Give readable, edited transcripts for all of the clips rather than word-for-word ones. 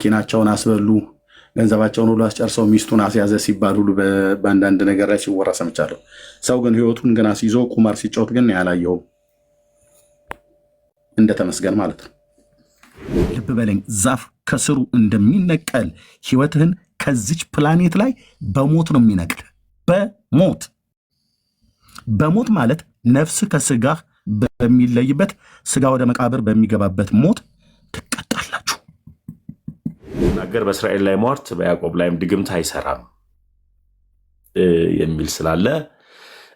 መኪናቸውን አስበሉ፣ ገንዘባቸውን ሁሉ አስጨርሰው ሚስቱን አስያዘ ሲባል ሁሉ በአንዳንድ ነገር ላይ ሲወራ ሰምቻለሁ። ሰው ግን ህይወቱን ግን አስይዞ ቁማር ሲጫወት ግን ያላየውም። እንደተመስገን ማለት ነው። ልብ በለኝ፣ ዛፍ ከስሩ እንደሚነቀል ህይወትህን ከዚች ፕላኔት ላይ በሞት ነው የሚነቅል። በሞት ማለት ነፍስ ከስጋህ በሚለይበት፣ ስጋ ወደ መቃብር በሚገባበት ሞት ትቀጣላችሁ። ነገር በእስራኤል ላይ ሟርት በያዕቆብ ላይም ድግምት አይሰራም የሚል ስላለ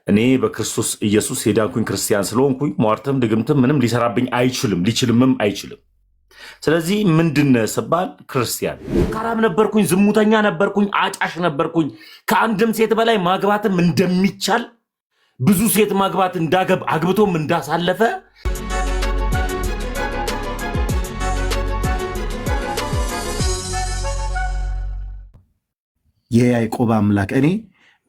እኔ በክርስቶስ ኢየሱስ የዳንኩኝ ክርስቲያን ስለሆንኩኝ ሟርትም ድግምትም ምንም ሊሰራብኝ አይችልም፣ ሊችልምም አይችልም። ስለዚህ ምንድነ ስባል ክርስቲያን ካራም ነበርኩኝ፣ ዝሙተኛ ነበርኩኝ፣ አጫሽ ነበርኩኝ። ከአንድም ሴት በላይ ማግባትም እንደሚቻል ብዙ ሴት ማግባት አግብቶም እንዳሳለፈ የያዕቆብ አምላክ እኔ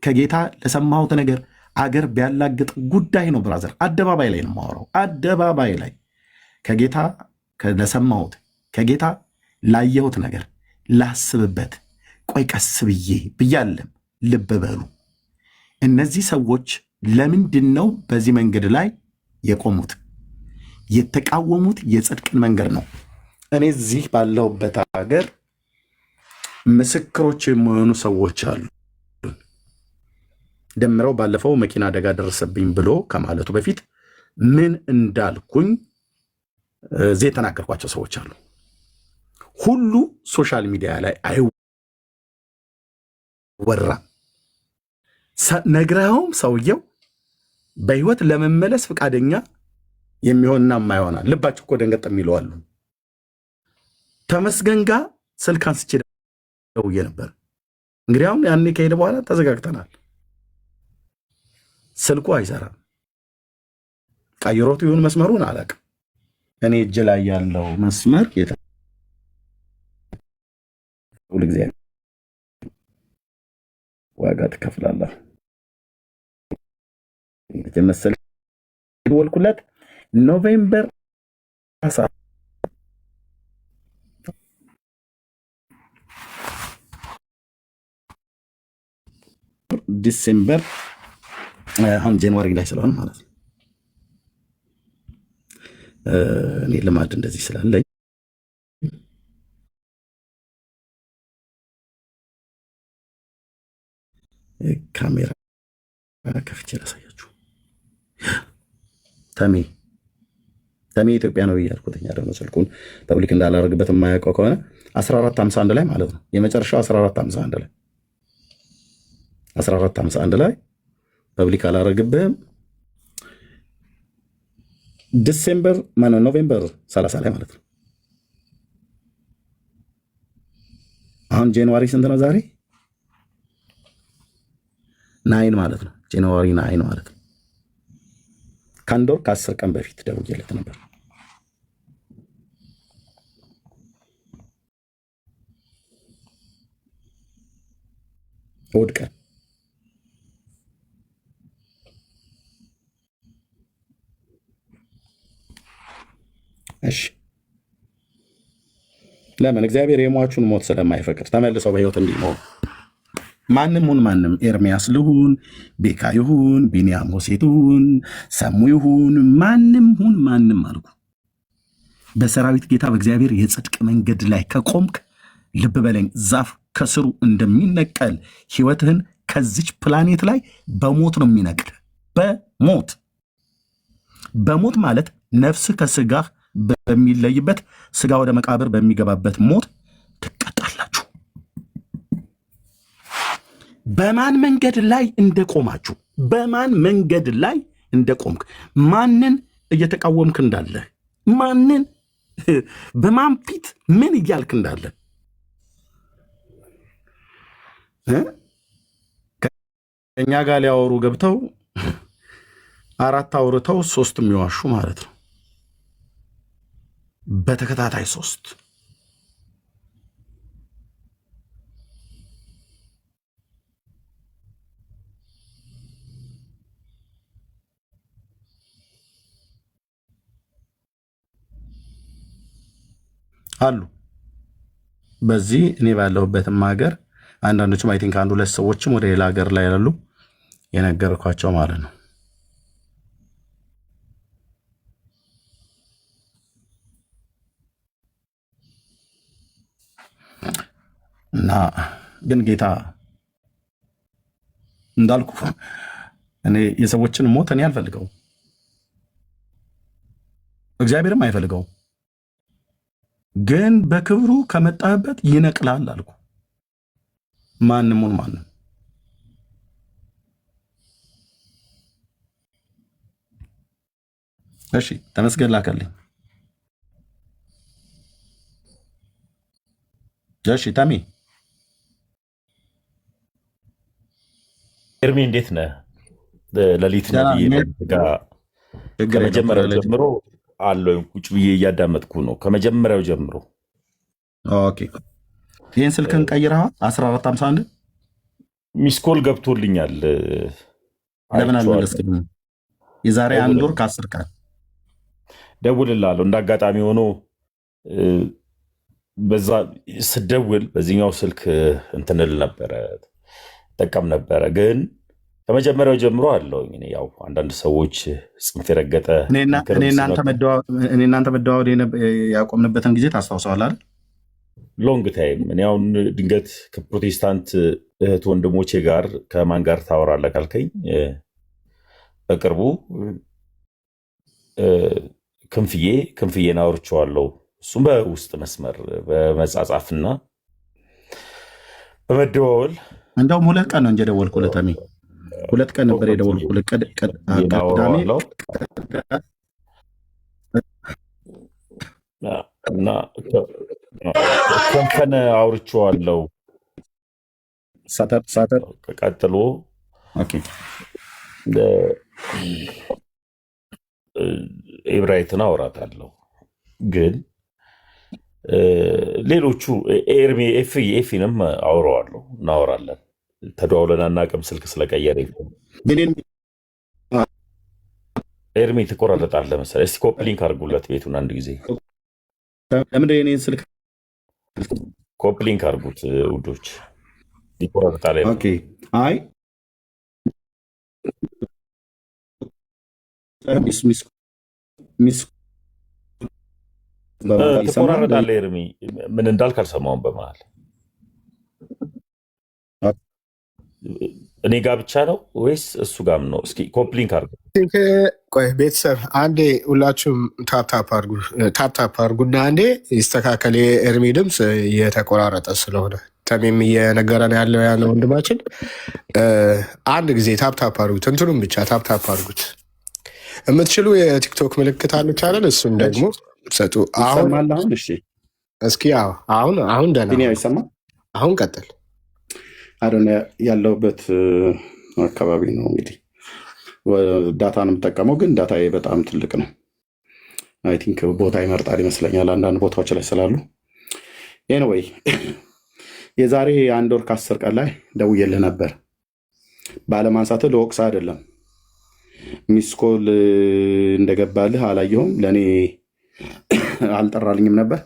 ከጌታ ለሰማሁት ነገር አገር ቢያላግጥ ጉዳይ ነው ብራዘር። አደባባይ ላይ ነው የማወራው። አደባባይ ላይ ከጌታ ለሰማሁት ከጌታ ላየሁት ነገር ላስብበት። ቆይ ቀስ ብያለም። ልብ በሉ። እነዚህ ሰዎች ለምንድን ነው በዚህ መንገድ ላይ የቆሙት? የተቃወሙት የጽድቅን መንገድ ነው። እኔ እዚህ ባለሁበት ሀገር ምስክሮች የሚሆኑ ሰዎች አሉ። ደምረው ባለፈው መኪና አደጋ ደረሰብኝ ብሎ ከማለቱ በፊት ምን እንዳልኩኝ እዚህ የተናገርኳቸው ሰዎች አሉ። ሁሉ ሶሻል ሚዲያ ላይ አይወራም። ነግረውም ሰውየው በህይወት ለመመለስ ፈቃደኛ የሚሆንና የማይሆናል። ልባቸው እኮ ደንገጥ የሚለዋሉ። ተመስገን ጋር ስልክ አንስቼ ደውዬ ነበር። እንግዲህ አሁን ያኔ ከሄደ በኋላ ተዘጋግተናል። ስልኩ አይሰራም። ቀይሮቱ ይሁን መስመሩን አላውቅም። እኔ እጅ ላይ ያለው መስመር ሁልጊዜ ዋጋ ትከፍላለህ መሰለኝ። ደወልኩለት ኖቬምበር ዲሴምበር አሁን ጃንዋሪ ላይ ስለሆነ ማለት ነው። እኔ ልማድ እንደዚህ ስላለኝ ካሜራ ከፍቼ ላሳያችሁ። ተሜ ኢትዮጵያ ነው እያልኩት ደግሞ ስልኩን ፐብሊክ እንዳላደርግበት የማያውቀው ከሆነ 1451 ላይ ማለት ነው። የመጨረሻው 1451 ላይ ፐብሊክ አላደርግብህም። ኖቬምበር 30 ላይ ማለት ነው። አሁን ጃንዋሪ ስንት ነው ዛሬ? 9 ማለት ነው። ጃንዋሪ 9 ማለት ነው። ከአንድ ወር ከ10 ቀን በፊት ደውዬለት ነበር። እሑድ ቀን እሺ፣ ለምን? እግዚአብሔር የሟቹን ሞት ስለማይፈቅድ ተመልሰው በህይወት እንዲኖሩ ማንም ኤርሚያስ ልሁን፣ ቤካ ይሁን፣ ቢንያም ሆሴት ይሁን፣ ሰሙ ይሁን፣ ማንም አልኩ። በሰራዊት ጌታ በእግዚአብሔር የጽድቅ መንገድ ላይ ከቆምክ ልብ በለኝ፣ ዛፍ ከስሩ እንደሚነቀል ህይወትህን ከዚች ፕላኔት ላይ በሞት ነው የሚነቅል። በሞት ማለት ነፍስ ከስጋህ በሚለይበት፣ ስጋ ወደ መቃብር በሚገባበት ሞት ትቀጣላችሁ። በማን መንገድ ላይ እንደቆማችሁ፣ በማን መንገድ ላይ እንደቆምክ፣ ማንን እየተቃወምክ እንዳለ፣ ማንን በማን ፊት ምን እያልክ እንዳለ ከእኛ ጋር ሊያወሩ ገብተው 4 አውርተው 3 የሚዋሹ ማለት ነው። በተከታታይ 3 አሉ። በዚህ እኔ ባለሁበትም ሀገር አንዳንዶቹም አይ ቲንክ አንድ ሁለት ሰዎችም ወደ ሌላ ሀገር ላይ ያሉ የነገርኳቸው ማለት ነው። እና ግን ጌታ እንዳልኩ እኔ የሰዎችን ሞት እኔ አልፈልገው፣ እግዚአብሔርም አይፈልገው። ግን በክብሩ ከመጣህበት ይነቅላል አልኩ። ማንሙን ማንም እሺ ተመስገን ላከልኝ። እሺ ታሚ ኤርሚ እንዴት ነህ? ሌሊት ነብይ ከመጀመሪያው ጀምሮ አለው ቁጭ ብዬ እያዳመጥኩ ነው። ከመጀመሪያው ጀምሮ ኦኬ። ይህን ስልክን ቀይረሃል? 1451 ሚስኮል ገብቶልኛል። ለምን አልመለስክልኝም? የዛሬ 1 ወር ከ10 ቀን ደውልልሃለሁ። እንደ አጋጣሚ ሆኖ በዛ ስደውል በዚህኛው ስልክ እንትንል ነበረ ጠቀም ነበረ። ግን ከመጀመሪያው ጀምሮ አለውኝ። ያው አንዳንድ ሰዎች ጽንፍ የረገጠ እኔ እናንተ መደዋወል ያቆምንበትን ጊዜ ታስታውሰዋል አይደል? ሎንግ ታይም። እኔ አሁን ድንገት ከፕሮቴስታንት እህት ወንድሞቼ ጋር ከማን ጋር ታወራለህ ካልከኝ በቅርቡ ክንፍዬን አውርቼዋለሁ። እሱም በውስጥ መስመር በመጻጻፍና በመደዋወል እንደውም 2 ቀን ነው እንጂ የደወልኩለት። 2 ቀን ነበር የደወልኩለት። ቅዳሜ እና ክንፈን አውርቼዋለሁ። ሳተር ቀጥሎ ኤብራይትን አውራታለሁ። ግን ሌሎቹ ኤፊንም አውረዋለሁ፣ እናወራለን። ተደዋውለን አናውቅም። ስልክ ስለቀየረ ኤርሚ ትቆራረጣለህ መሰለኝ። እስኪ ኮፕሊንክ አድርጉለት ቤቱን አንድ ጊዜ። ለምንድን የእኔን ስልክ ኮፕሊንክ አድርጉት ውዶች፣ ይቆራረጣል። አይ ትቆራረጣለህ ኤርሚ። ምን እንዳልክ አልሰማሁም በመሀል። እኔ ጋ ብቻ ነው ወይስ እሱ ጋም ነው? እስኪ ኮፕሊንክ አድርጉ። ቆይ ቤተሰብ አንዴ ሁላችሁም ታፕታፕ አድርጉና አንዴ ይስተካከል። የኤርሚ ድምፅ እየተቆራረጠ ስለሆነ ተሜም እየነገረን ያለው ወንድማችን አንድ ጊዜ ታፕታፕ አድርጉት። እንትኑም ብቻ ታፕታፕ አድርጉት። የምትችሉ የቲክቶክ ምልክት አለቻለን፣ እሱን ደግሞ ሰጡ። አሁን እስኪ አሁን ደህና ይሰማል። አሁን ቀጥል። አዶነ ያለሁበት አካባቢ ነው እንግዲህ ዳታ ነው የምጠቀመው፣ ግን ዳታ በጣም ትልቅ ነው። አይ ቲንክ ቦታ ይመርጣል ይመስለኛል አንዳንድ ቦታዎች ላይ ስላሉ። ኤኒዌይ የዛሬ 1 ወር ከ10 ቀን ላይ ደውዬልህ ነበር። ባለማንሳትህ ለወቅሳ አይደለም። ሚስኮል እንደገባልህ አላየሁም። ለእኔ አልጠራልኝም ነበር።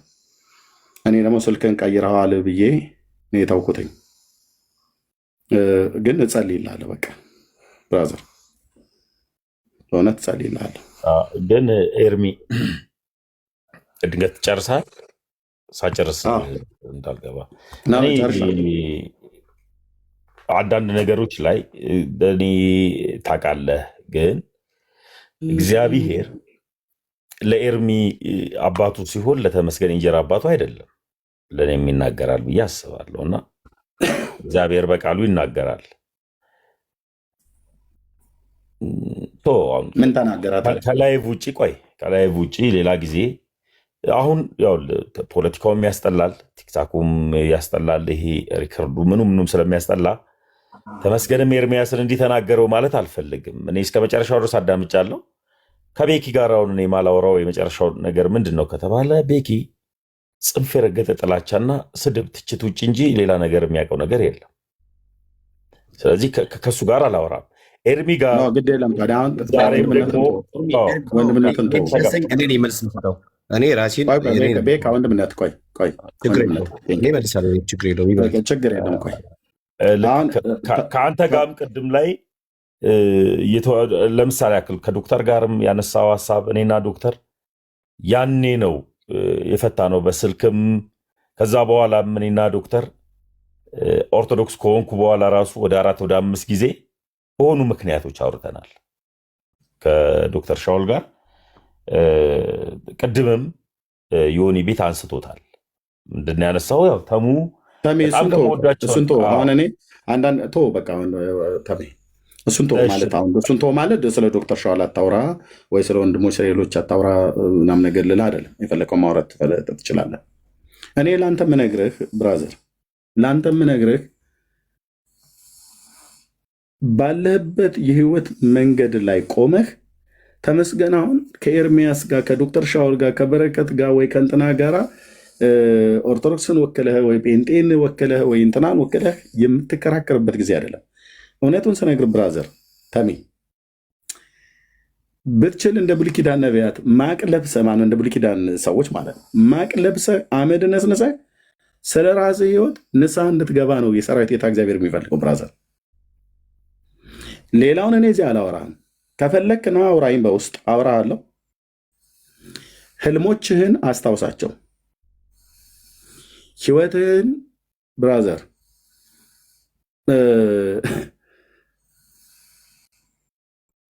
እኔ ደግሞ ስልክን ቀይረዋል ብዬ ነው የተውኩትኝ። ግን እጸልይልሃለሁ። በቃ ብራዘር በእውነት እጸልይልሃለሁ። ግን ኤርሚ ድንገት ጨርሳል። ሳጨርስ እንዳልገባ አንዳንድ ነገሮች ላይ እኔ ታውቃለህ፣ ግን እግዚአብሔር ለኤርሚ አባቱ ሲሆን ለተመስገን እንጀራ አባቱ አይደለም። ለእኔም ይናገራል ብዬ አስባለሁ። እና እግዚአብሔር በቃሉ ይናገራል። ምን ተናገራት? ከላይቭ ውጭ ሌላ ጊዜ አሁን ያው ፖለቲካውም ያስጠላል፣ ቲክታኩም ያስጠላል። ይሄ ሪከርዱ ምኑም ስለሚያስጠላ ተመስገንም ኤርሚያስን እንዲተናገረው ማለት አልፈልግም። እኔ እስከ መጨረሻው ድረስ አዳምጫለሁ። ከቤኪ ጋር አሁን እኔ ማላወራው የመጨረሻው ነገር ምንድን ነው ከተባለ ቤኪ ጽንፍ የረገጠ ጥላቻና ስድብ፣ ትችት ውጭ እንጂ ሌላ ነገር የሚያውቀው ነገር የለም። ስለዚህ ከሱ ጋር አላወራም። ኤርሚ ጋር ግድ የለም። እኔ ራሴን ቤካ ወንድምነት ቆይ መልሳለሁ። ችግር የለውም። ችግር የለም። ቆይ ከአንተ ጋርም ቅድም ላይ ለምሳሌ ያክል ከዶክተር ጋርም ያነሳው ሀሳብ እኔና ዶክተር ያኔ ነው የፈታ ነው በስልክም። ከዛ በኋላ እኔና ዶክተር ኦርቶዶክስ ከሆንኩ በኋላ ራሱ ወደ 4 ወደ 5 ጊዜ በሆኑ ምክንያቶች አውርተናል ከዶክተር ሻውል ጋር። ቅድምም ዮኒ ቤት አንስቶታል። ምንድን ያነሳው ያው ተሙ እሱን ቶ አሁን እኔ አንዳንድ ቶ በቃ ተሜ እሱን ቶ ማለት ስለ ዶክተር ሻውል አታውራ ወይ ስለ ወንድሞች ስለ ሌሎች አታውራ ምናምን ነገር ልልህ አይደለም። የፈለከው ማውራት ትችላለህ። እኔ ለአንተ ምነግርህ ብራዘር፣ ለአንተ ምነግርህ ባለህበት የህይወት መንገድ ላይ ቆመህ ተመስገን። አሁን ከኤርሚያስ ጋር ከዶክተር ሻውል ጋር ከበረከት ጋር ወይ ከእንትና ጋራ ኦርቶዶክስን ወክለህ ወይ ጴንጤን ወክለህ ወይ እንትናን ወክለህ የምትከራከርበት ጊዜ አይደለም። እውነቱን ስነግር ብራዘር ተሜ ብትችል እንደ ብሉይ ኪዳን ነቢያት ማቅ ለብሰህ ማነው እንደ ብሉይ ኪዳን ሰዎች ማለት ነው ማቅ ለብሰህ አመድ ነስነሰህ ስለ ራስህ ህይወት ንስሐ እንድትገባ ነው የሰራዊት ጌታ እግዚአብሔር የሚፈልገው ብራዘር። ሌላውን እኔ እዚህ አላወራህም። ከፈለክ ና አውራኝ፣ በውስጥ አውራሃለሁ። ህልሞችህን አስታውሳቸው። ህይወትህን ብራዘር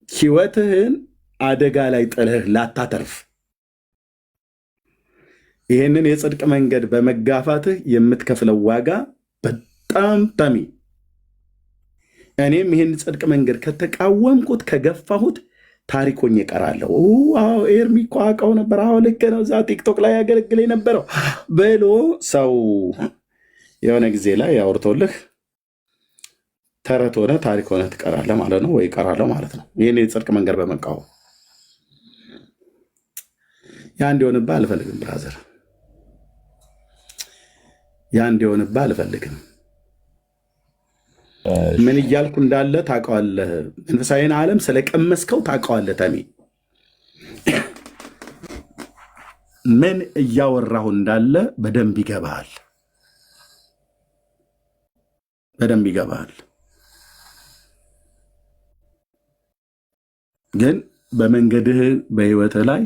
ህይወትህን አደጋ ላይ ጥለህ ላታተርፍ ይህንን የጽድቅ መንገድ በመጋፋትህ የምትከፍለው ዋጋ በጣም ተሚ። እኔም ይህን ጽድቅ መንገድ ከተቃወምኩት ከገፋሁት ታሪኮኝ እቀራለሁ። አዎ ኤርሚ እኮ አውቀው ነበር፣ አዎ ልክ ነው፣ እዛ ቲክቶክ ላይ ያገለግል የነበረው ብሎ ሰው የሆነ ጊዜ ላይ ያወርቶልህ ተረት ሆነ ታሪክ ሆነ ትቀራለህ ማለት ነው፣ ወይ እቀራለሁ ማለት ነው። ይህን የጽድቅ መንገድ በመቃወም ያ እንዲሆንብህ አልፈልግም ብራዘር፣ ያ እንዲሆንብህ አልፈልግም። ምን እያልኩ እንዳለ ታውቀዋለህ። መንፈሳዊን ዓለም ስለቀመስከው ታውቀዋለህ ተሜ። ምን እያወራሁ እንዳለ በደንብ ይገባሃል፣ በደንብ ይገባሃል። ግን በመንገድህ በህይወትህ ላይ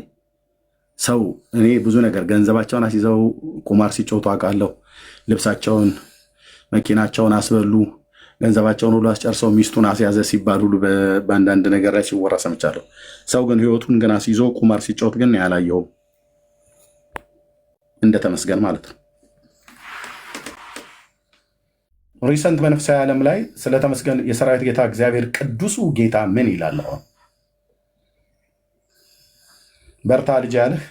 ሰው እኔ ብዙ ነገር ገንዘባቸውን አስይዘው ቁማር ሲጮቱ አውቃለሁ። ልብሳቸውን መኪናቸውን አስበሉ፣ ገንዘባቸውን ሁሉ አስጨርሰው ሚስቱን አስያዘ ሲባል ሁሉ በአንዳንድ ነገር ላይ ሲወራ ሰምቻለሁ። ሰው ግን ህይወቱን ግን አስይዞ ቁማር ሲጮት ግን ያላየውም እንደተመስገን ማለት ነው። ሪሰንት በመንፈሳዊ ዓለም ላይ ስለተመስገን የሰራዊት ጌታ እግዚአብሔር ቅዱሱ ጌታ ምን ይላል? በርታ ልጅ ያለህ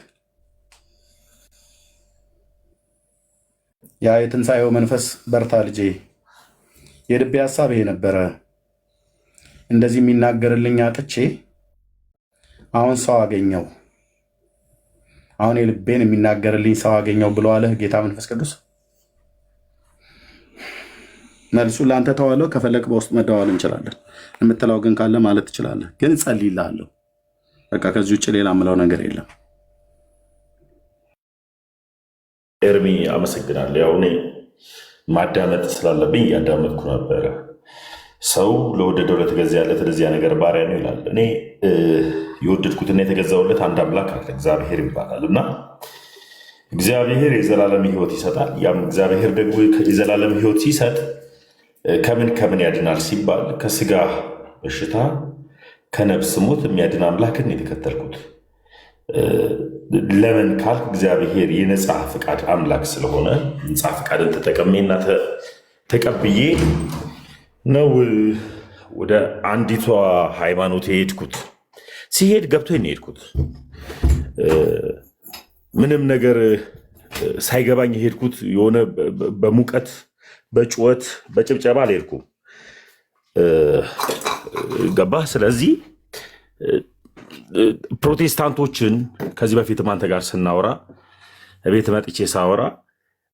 ያ የትንሣኤው መንፈስ በርታ ልጄ፣ የልቤ ሀሳብ ይሄ ነበረ፣ እንደዚህ የሚናገርልኝ አጥቼ አሁን ሰው አገኘው፣ አሁን የልቤን የሚናገርልኝ ሰው አገኘው ብሎ አለህ ጌታ መንፈስ ቅዱስ። መልሱ ለአንተ ተዋለው። ከፈለግ በውስጥ መደዋወል እንችላለን። የምትለው ግን ካለ ማለት ትችላለህ። ግን ጸልይልሃለሁ። በቃ ከዚህ ውጭ ሌላ የምለው ነገር የለም። ኤርሚ አመሰግናለሁ። ያው እኔ ማዳመጥ ስላለብኝ እያዳመጥኩ ነበረ። ሰው ለወደደው ለተገዛለት ለዚያ ነገር ባሪያ ነው ይላል። እኔ የወደድኩትና የተገዛውለት አንድ አምላክ አለ፣ እግዚአብሔር ይባላል። እና እግዚአብሔር የዘላለም ሕይወት ይሰጣል። ያም እግዚአብሔር ደግሞ የዘላለም ሕይወት ሲሰጥ ከምን ከምን ያድናል ሲባል ከስጋ በሽታ ከነፍስ ሞት የሚያድን አምላክን የተከተልኩት። ለምን ካልክ እግዚአብሔር የነፃ ፍቃድ አምላክ ስለሆነ ነፃ ፍቃድን ተጠቀሜና ተቀብዬ ነው ወደ አንዲቷ ሃይማኖት የሄድኩት። ሲሄድ ገብቶኝ የሄድኩት ምንም ነገር ሳይገባኝ የሄድኩት የሆነ በሙቀት በጩኸት በጭብጨባ አልሄድኩም። ገባህ? ስለዚህ ፕሮቴስታንቶችን ከዚህ በፊትም አንተ ጋር ስናወራ ቤት መጥቼ ሳወራ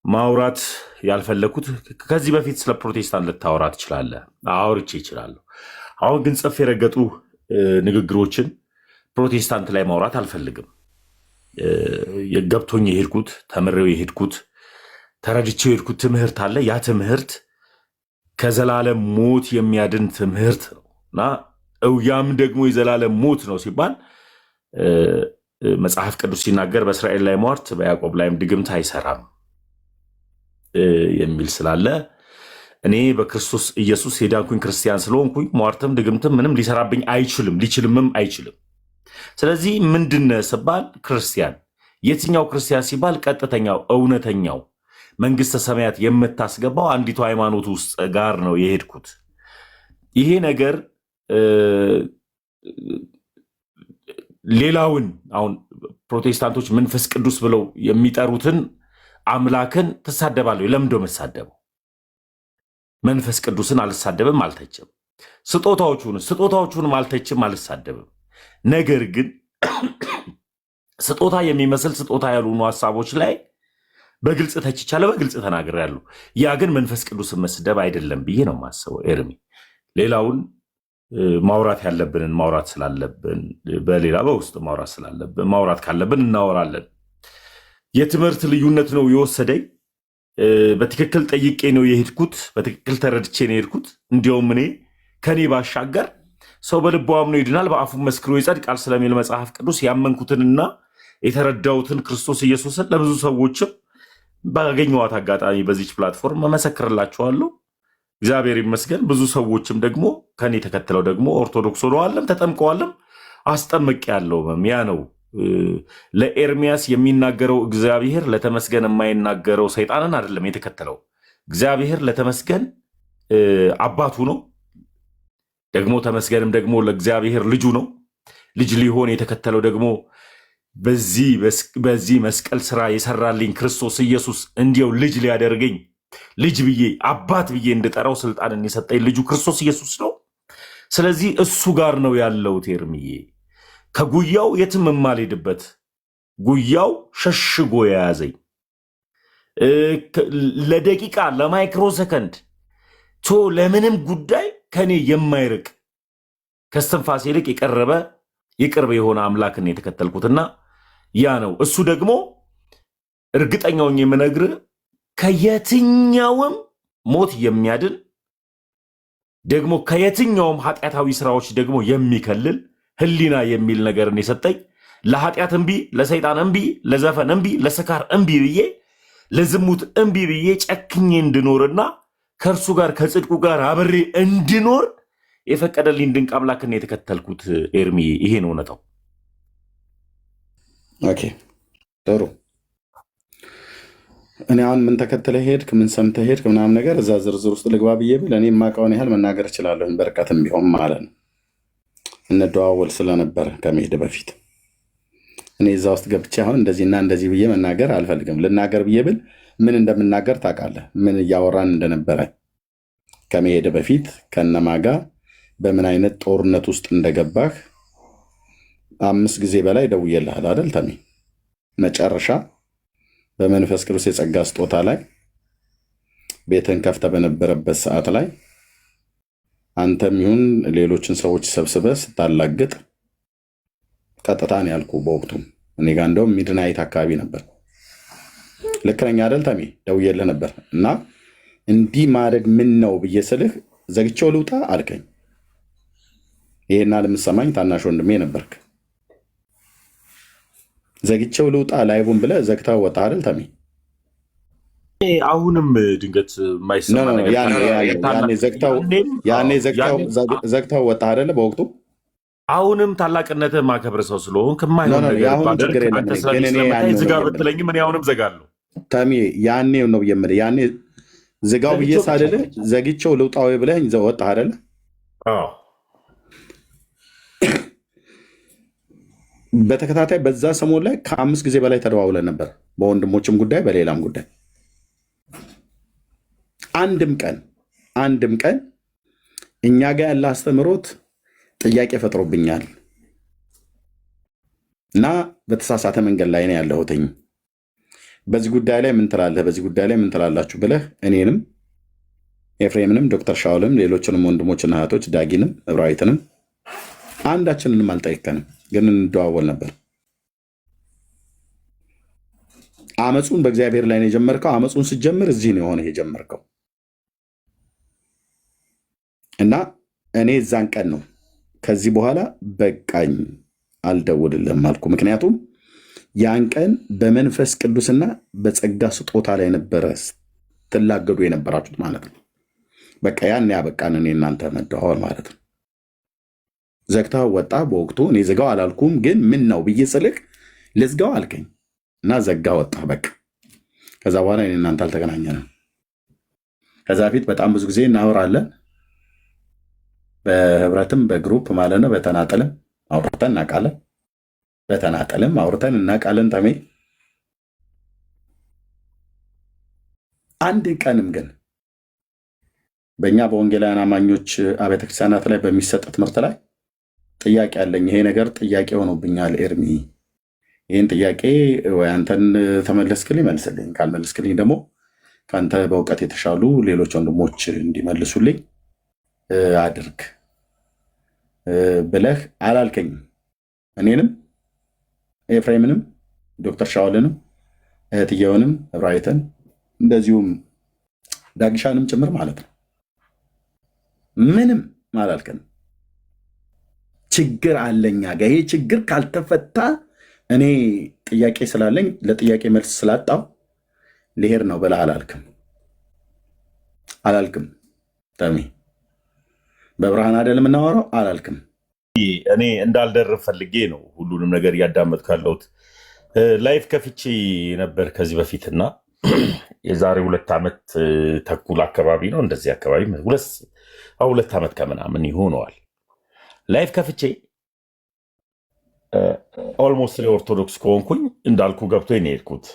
ማውራት ያልፈለግኩት ከዚህ በፊት ስለ ፕሮቴስታንት ልታወራ ትችላለህ፣ አውርቼ ይችላለሁ። አሁን ግን ጽፍ የረገጡ ንግግሮችን ፕሮቴስታንት ላይ ማውራት አልፈልግም። ገብቶኝ የሄድኩት ተምሬው የሄድኩት ተረድቼው የሄድኩት ትምህርት አለ። ያ ትምህርት ከዘላለም ሞት የሚያድን ትምህርት ነው እና ያም ደግሞ የዘላለም ሞት ነው ሲባል መጽሐፍ ቅዱስ ሲናገር በእስራኤል ላይ ሟርት በያዕቆብ ላይም ድግምት አይሰራም የሚል ስላለ እኔ በክርስቶስ ኢየሱስ የዳንኩኝ ክርስቲያን ስለሆንኩኝ ሟርትም ድግምትም ምንም ሊሰራብኝ አይችልም፣ ሊችልምም አይችልም። ስለዚህ ምንድነ ስባል ክርስቲያን፣ የትኛው ክርስቲያን ሲባል ቀጥተኛው እውነተኛው መንግስተ ሰማያት የምታስገባው አንዲቱ ሃይማኖት ውስጥ ጋር ነው የሄድኩት። ይሄ ነገር ሌላውን አሁን ፕሮቴስታንቶች መንፈስ ቅዱስ ብለው የሚጠሩትን አምላክን ትሳደባለሁ። ለምንድን ነው የምትሳደበው? መንፈስ ቅዱስን አልሳደብም፣ አልተችም። ስጦታዎቹንም አልተችም፣ አልሳደብም። ነገር ግን ስጦታ የሚመስል ስጦታ ያልሆኑ ሀሳቦች ላይ በግልጽ ተችቻለሁ፣ በግልጽ ተናግሬያለሁ። ያ ግን መንፈስ ቅዱስን መስደብ አይደለም ብዬ ነው የማስበው። ኤርሚ ሌላውን ማውራት ያለብንን ማውራት ስላለብን በሌላ በውስጥ ማውራት ስላለብን ማውራት ካለብን እናወራለን። የትምህርት ልዩነት ነው የወሰደኝ። በትክክል ጠይቄ ነው የሄድኩት፣ በትክክል ተረድቼ ነው የሄድኩት። እንዲያውም እኔ ከኔ ባሻገር ሰው በልቡ አምኖ ይድናል በአፉ መስክሮ ይጸድቃል ስለሚል መጽሐፍ ቅዱስ ያመንኩትንና የተረዳሁትን ክርስቶስ ኢየሱስን ለብዙ ሰዎችም ባገኘኋት አጋጣሚ በዚች ፕላትፎርም መመሰክርላችኋለሁ። እግዚአብሔር ይመስገን። ብዙ ሰዎችም ደግሞ ከኔ ተከትለው ደግሞ ኦርቶዶክስ ሆነዋልም ተጠምቀዋልም አስጠምቄያለሁ። ያ ነው ለኤርሚያስ የሚናገረው እግዚአብሔር ለተመስገን የማይናገረው ሰይጣንን አይደለም የተከተለው። እግዚአብሔር ለተመስገን አባቱ ነው፣ ደግሞ ተመስገንም ደግሞ ለእግዚአብሔር ልጁ ነው። ልጅ ሊሆን የተከተለው ደግሞ በዚህ መስቀል ስራ የሰራልኝ ክርስቶስ ኢየሱስ እንዲያው ልጅ ሊያደርገኝ ልጅ ብዬ አባት ብዬ እንድጠራው ስልጣንን የሰጠኝ ልጁ ክርስቶስ ኢየሱስ ነው። ስለዚህ እሱ ጋር ነው ያለሁት ኤርምዬ። ከጉያው የትም የማልሄድበት ጉያው ሸሽጎ የያዘኝ ለደቂቃ ለማይክሮ ሰከንድ ለምንም ጉዳይ ከኔ የማይርቅ ከስትንፋስ ይልቅ የቀረበ የቅርብ የሆነ አምላክን የተከተልኩትና ያ ነው እሱ ደግሞ እርግጠኛውን የምነግር ከየትኛውም ሞት የሚያድን ደግሞ ከየትኛውም ኃጢአታዊ ስራዎች ደግሞ የሚከልል ህሊና የሚል ነገርን የሰጠኝ ለኃጢአት እምቢ፣ ለሰይጣን እምቢ፣ ለዘፈን እምቢ፣ ለስካር እምቢ ብዬ ለዝሙት እምቢ ብዬ ጨክኜ እንድኖርና ከእርሱ ጋር ከጽድቁ ጋር አብሬ እንድኖር የፈቀደልኝ ድንቅ አምላክን የተከተልኩት ኤርሚ። ይሄ ነው እውነታው። ኦኬ ጥሩ። እኔ አሁን ምን ተከትለህ ሄድክ፣ ምን ሰምተህ ሄድክ ምናምን ነገር እዛ ዝርዝር ውስጥ ልግባ ብዬ ብል እኔ የማውቀውን ያህል መናገር እችላለሁ፣ በርቀትም ቢሆን ማለት ነው። እንደዋወል ስለነበረ ከመሄድ በፊት እኔ እዛ ውስጥ ገብቼ አሁን እንደዚህና እንደዚህ ብዬ መናገር አልፈልግም። ልናገር ብዬ ብል ምን እንደምናገር ታውቃለህ፣ ምን እያወራን እንደነበረ ከመሄድ በፊት ከነማጋ በምን አይነት ጦርነት ውስጥ እንደገባህ 5 ጊዜ በላይ ደውዬልሃል አይደል ተሜ? መጨረሻ በመንፈስ ቅዱስ የጸጋ ስጦታ ላይ ቤትን ከፍተ በነበረበት ሰዓት ላይ አንተም ይሁን ሌሎችን ሰዎች ሰብስበህ ስታላግጥ ቀጥታ ነው ያልኩ። በወቅቱም እኔ ጋር እንደውም ሚድናይት አካባቢ ነበር። ልክ ነኝ አይደል ተሜ? ደውዬልህ ነበር እና እንዲህ ማድረግ ምን ነው ብዬ ስልህ ዘግቼው ልውጣ አልከኝ። ይሄና ለምሰማኝ ታናሽ ወንድሜ ነበርክ። ዘግቼው ልውጣ ላይቡን ብለህ ዘግተው ወጣ አይደል ተሜ? አሁንም ድንገት የማይሰማ ነገር ያኔ ዘግተው ወጣ አይደለ? በወቅቱ አሁንም ታላቅነት ማከብር ሰው ስለሆን ከማይሆን ነገር ዝጋ ብትለኝ ምን አሁንም ዘጋለሁ ተሜ። ያኔ ነው የምልህ። ያኔ ዝጋው ብዬ ሳልልህ ዘግቼው ልውጣ ወይ ብለህ ወጣ አይደለ? በተከታታይ በዛ ሰሞን ላይ ከ5 ጊዜ በላይ ተደዋውለን ነበር፣ በወንድሞችም ጉዳይ በሌላም ጉዳይ። አንድም ቀን እኛ ጋር ያለ አስተምሮት ጥያቄ ፈጥሮብኛል እና በተሳሳተ መንገድ ላይ ነው ያለሁትኝ፣ በዚህ ጉዳይ ላይ ምን ትላለህ፣ በዚህ ጉዳይ ላይ ምን ትላላችሁ ብለህ እኔንም ኤፍሬምንም ዶክተር ሻውልም ሌሎችንም ወንድሞችና እህቶች ዳጊንም እብራዊትንም አንዳችንንም አልጠይቀንም፣ ግን እንደዋወል ነበር። አመፁን በእግዚአብሔር ላይ ነው የጀመርከው። አመፁን ስትጀምር እዚህ ነው የሆነ የጀመርከው እና እኔ እዛን ቀን ነው ከዚህ በኋላ በቃኝ አልደውልልህም አልኩ። ምክንያቱም ያን ቀን በመንፈስ ቅዱስና በጸጋ ስጦታ ላይ ነበረ ትላገዱ የነበራችሁት ማለት ነው። በቃ ያን ያበቃን እኔ እናንተ መደዋወል ማለት ነው። ዘግታው ወጣ። በወቅቱ እኔ ዝጋው አላልኩም፣ ግን ምን ነው ብዬ ስልክ ልዝጋው አልከኝ እና ዘጋ ወጣ። በቃ ከዛ በኋላ እኔ እናንተ አልተገናኘንም። ከዛ በፊት በጣም ብዙ ጊዜ እናወራለን፣ በህብረትም በግሩፕ ማለት ነው። በተናጠልም አውርተን እናውቃለን። በተናጠልም አውርተን እናውቃለን። ተሜ አንድ ቀንም ግን በእኛ በወንጌላውያን አማኞች አብያተ ክርስቲያናት ላይ በሚሰጥ ትምህርት ላይ ጥያቄ አለኝ። ይሄ ነገር ጥያቄ ሆኖብኛል ኤርሚ፣ ይህን ጥያቄ ወይ አንተን ተመለስክልኝ መልስልኝ፣ ካልመለስክልኝ ደግሞ ከአንተ በእውቀት የተሻሉ ሌሎች ወንድሞች እንዲመልሱልኝ አድርግ ብለህ አላልከኝም። እኔንም ኤፍሬምንም ዶክተር ሻውልንም እህትየውንም እብራይትን እንደዚሁም ዳግሻንም ጭምር ማለት ነው። ምንም አላልከንም። ችግር አለኛ ጋ ይሄ ችግር ካልተፈታ እኔ ጥያቄ ስላለኝ ለጥያቄ መልስ ስላጣው ልሄድ ነው ብለህ አላልክም። ተሜ በብርሃን አይደል የምናወራው? አላልክም። እኔ እንዳልደርብ ፈልጌ ነው ሁሉንም ነገር እያዳመጥኩ ያለሁት። ላይፍ ከፍቼ ነበር ከዚህ በፊትና የዛሬ 2 ዓመት ተኩል አካባቢ ነው እንደዚህ አካባቢ 2 ዓመት ከምናምን ይሆነዋል። ላይፍ ከፍቼ ኦልሞስት ለኦርቶዶክስ ከሆንኩኝ እንዳልኩ ገብቶ ነው የሄድኩት።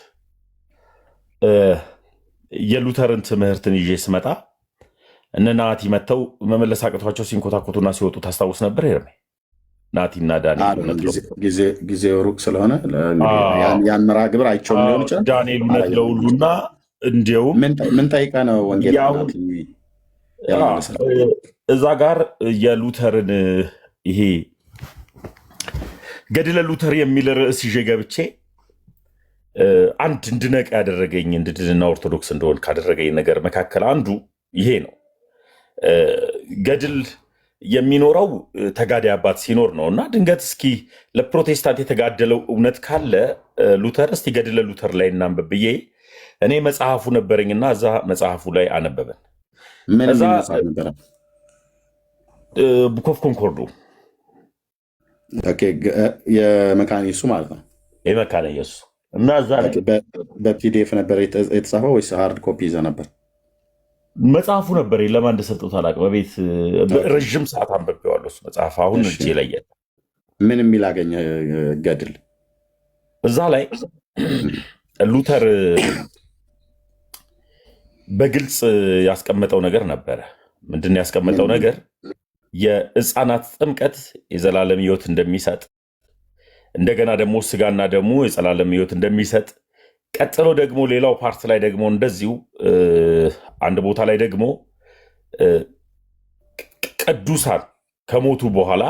የሉተርን ትምህርትን ይዤ ስመጣ እነ ናቲ መጥተው መመለስ አቅቷቸው ሲንኮታኮቱና ሲወጡ ታስታውስ ነበር ኤርሜ? ናቲና ዳንኤል ጊዜው ሩቅ ስለሆነ ያን መርሃ ግብር አይቼው ሊሆን ይችላል። ዳንኤል እውነት ለሁሉና እንዲያውም ምን ጠይቀህ ነው ወንጌል እዛ ጋር የሉተርን ይሄ ገድለ ሉተር የሚል ርዕስ ይዤ ገብቼ አንድ እንድነቅ ያደረገኝ እንድድንና ኦርቶዶክስ እንደሆን ካደረገኝ ነገር መካከል አንዱ ይሄ ነው። ገድል የሚኖረው ተጋዳይ አባት ሲኖር ነው እና ድንገት እስኪ ለፕሮቴስታንት የተጋደለው እውነት ካለ ሉተር እስቲ ገድለ ሉተር ላይ እናንብብ ብዬ እኔ መጽሐፉ ነበረኝና እዛ መጽሐፉ ላይ አነበበን። ቡክ ኦፍ ኮንኮርዱ የመካነ ኢየሱስ ማለት ነው። የመካነ ኢየሱስ እና እዛ በፒዲኤፍ ነበር የተጻፈው ወይስ ሃርድ ኮፒ ይዘህ ነበር? መጽሐፉ ነበር። ለማን እንደሰጠሁት አላውቅም። በቤት ረዥም ሰዓት አንብቤዋለሁ። እሱ መጽሐፍ አሁን እጄ ላይ የለም። ምን የሚል አገኘ ገድል? እዛ ላይ ሉተር በግልጽ ያስቀመጠው ነገር ነበረ። ምንድን ያስቀመጠው ነገር? የሕፃናት ጥምቀት የዘላለም ሕይወት እንደሚሰጥ፣ እንደገና ደግሞ ስጋና ደሙ የዘላለም ሕይወት እንደሚሰጥ፣ ቀጥሎ ደግሞ ሌላው ፓርት ላይ ደግሞ እንደዚሁ አንድ ቦታ ላይ ደግሞ ቅዱሳን ከሞቱ በኋላ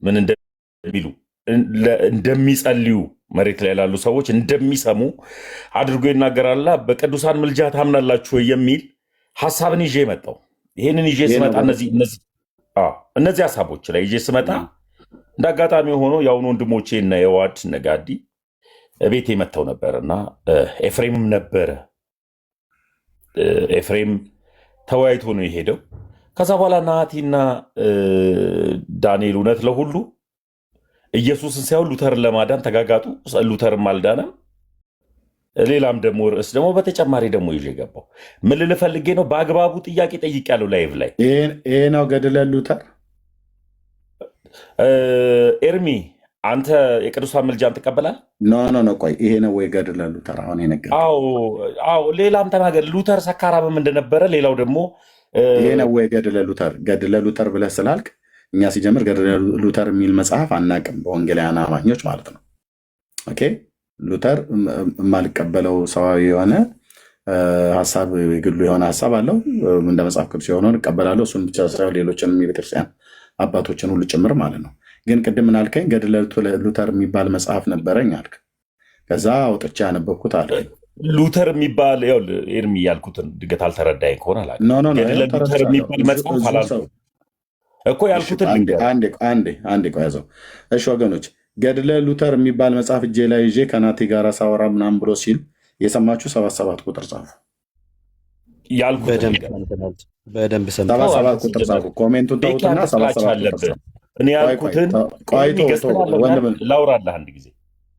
ምን እንደሚሉ እንደሚጸልዩ መሬት ላይ ላሉ ሰዎች እንደሚሰሙ አድርጎ ይናገራል። በቅዱሳን ምልጃ ታምናላችሁ ወይ የሚል ሀሳብን ይዤ መጣው። ይህንን ይዤ ስመጣ እነዚህ ሀሳቦች ላይ ይዤ ስመጣ እንደ አጋጣሚ ሆኖ የአሁኑ ወንድሞቼ እና የዋድ ነጋዲ ቤቴ መጥተው ነበር እና ኤፍሬምም ነበረ። ኤፍሬም ተወያይቶ ነው የሄደው። ከዛ በኋላ ናቲና ዳንኤል እውነት ለሁሉ ኢየሱስን ሳይሆን ሉተርን ለማዳን ተጋጋጡ። ሉተርም አልዳነም። ሌላም ደግሞ ርዕስ ደግሞ በተጨማሪ ደግሞ ይዤ ገባው። ምን ልል ፈልጌ ነው? በአግባቡ ጥያቄ ጠይቄያለሁ ላይቭ ላይ። ይሄ ነው ገድለ ሉተር? ኤርሚ አንተ የቅዱሳን ምልጃን ትቀበላል? ኖ ቆይ፣ ይሄ ነው ወይ ገድለ ሉተር? አሁን የነገር ሌላም ተናገር። ሉተር ሰካራምም እንደነበረ ሌላው ደግሞ ይሄ ነው ወይ ገድለ ሉተር? ገድለ ሉተር ብለህ ስላልክ እኛ ሲጀምር ገድለ ሉተር የሚል መጽሐፍ አናቅም፣ በወንጌላውያን አማኞች ማለት ነው። ኦኬ፣ ሉተር የማልቀበለው ሰዋዊ የሆነ ሀሳብ የግሉ የሆነ ሀሳብ አለው። እንደ መጽሐፍ ቅዱስ የሆነውን እቀበላለሁ። እሱን ብቻ ሳይሆን ሌሎችንም የቤተክርስቲያን አባቶችን ሁሉ ጭምር ማለት ነው። ግን ቅድም ምን አልከኝ? ገድለ ሉተር የሚባል መጽሐፍ ነበረኝ አልክ። ከዛ አውጥቼ ያነበብኩት አለ ሉተር የሚባል ኤርሚ ያልኩትን ድገት አልተረዳኝ ከሆነ አላውቅም። ገድለ ሉተር የሚባል መጽሐፍ አላልኩም እኮ ያልኩትን አንዴ ቆይ ያዘው። እሺ ወገኖች፣ ገድለ ሉተር የሚባል መጽሐፍ እጄ ላይ ይዤ ከናቲ ጋር ሳወራ ምናምን ብሎ ሲል የሰማችሁ 77 ቁጥር ጻፉ። በደንብ 77 ቁጥር ጻፉ። ኮሜንቱን ተውትና 77 ቁጥር ጻፉ። እኔ ያልኩትን ላውራለህ አንድ ጊዜ።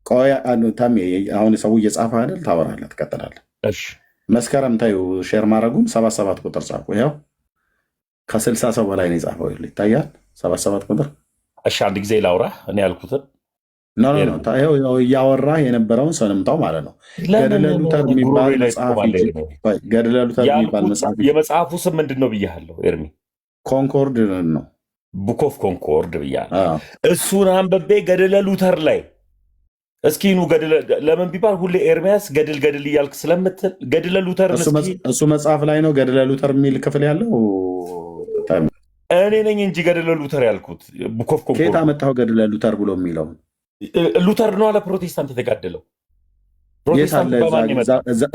ቆይ ታሜ፣ አሁን ሰው እየጻፈ አይደል? ታወራለህ፣ ትቀጥላለህ። መስከረም ታዩ ሼር ማድረጉን 77 ቁጥር ጻፉ። ይኸው ከ60 ሰው በላይ ነው የጻፈው። ይታያል 77 ቁጥር። እሺ አንድ ጊዜ ላውራ እኔ ያልኩትን እያወራ የነበረውን ሰንምታው ማለት ነው። ገድለ ሉተር የሚባል መጽሐፍ የመጽሐፉ ስም ምንድን ነው ብያለሁ ኤርሚ? ኮንኮርድ ነው፣ ቡክ ኦፍ ኮንኮርድ ብያለሁ። እሱን አንብቤ ገድለ ሉተር ላይ እስኪኑ ለምን ቢባል ሁሌ ኤርሚያስ ገድል እያልክ ስለምትል ገድለ ሉተር እሱ መጽሐፍ ላይ ነው ገድለ ሉተር የሚል ክፍል ያለው እኔ ነኝ እንጂ ገድለ ሉተር ያልኩት ቡክ ኦፍ ኮንኮርድ። ከየት አመጣኸው ገድለ ሉተር ብሎ የሚለው? ሉተር ነው ለፕሮቴስታንት የተጋደለው።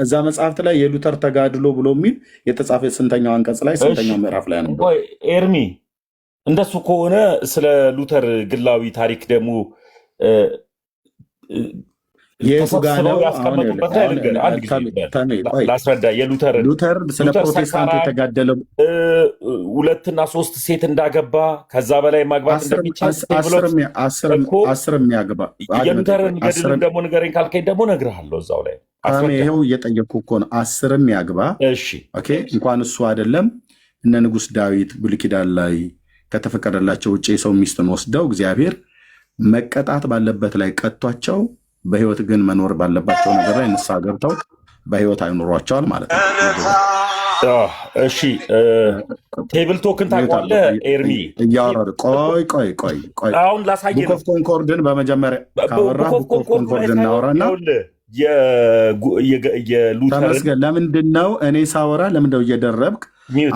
እዛ መጽሐፍት ላይ የሉተር ተጋድሎ ብሎ የሚል የተጻፈ ስንተኛው አንቀጽ ላይ ስንተኛው ምዕራፍ ላይ ነው? ኤርሚ እንደሱ ከሆነ ስለ ሉተር ግላዊ ታሪክ ደግሞ ላስረዳ። ሉተር ስለ ፕሮቴስታንት የተጋደለው 2 እና 3 ሴት እንዳገባ ከዛ በላይ ማግባት እንደሚቻል የሉተርን ገድል ደግሞ ንገረኝ ካልከኝ ደግሞ እነግርሃለሁ እዛው ላይ። ይኸው እየጠየኩ እኮ ነው። 10 ያግባ። እንኳን እሱ አይደለም እነ ንጉሥ ዳዊት ብሉይ ኪዳን ላይ ከተፈቀደላቸው ውጭ የሰው ሚስትን ወስደው እግዚአብሔር መቀጣት ባለበት ላይ ቀጧቸው፣ በህይወት ግን መኖር ባለባቸው ነገር ላይ ንስሐ ገብተው በህይወት አይኖሯቸዋል ማለት ነው። እሺ ቴብል ቶክን ታውቀዋለህ ኤርሚ? እያወራሁ ቆይ አሁን ላሳየህ ነው። ቡክ ኦፍ ኮንኮርድን በመጀመሪያ ካወራ ቡክ ኦፍ ኮንኮርድን እናወራና ተመስገን። ለምንድን ነው እኔ ሳወራ ለምንድነው እየደረብክ?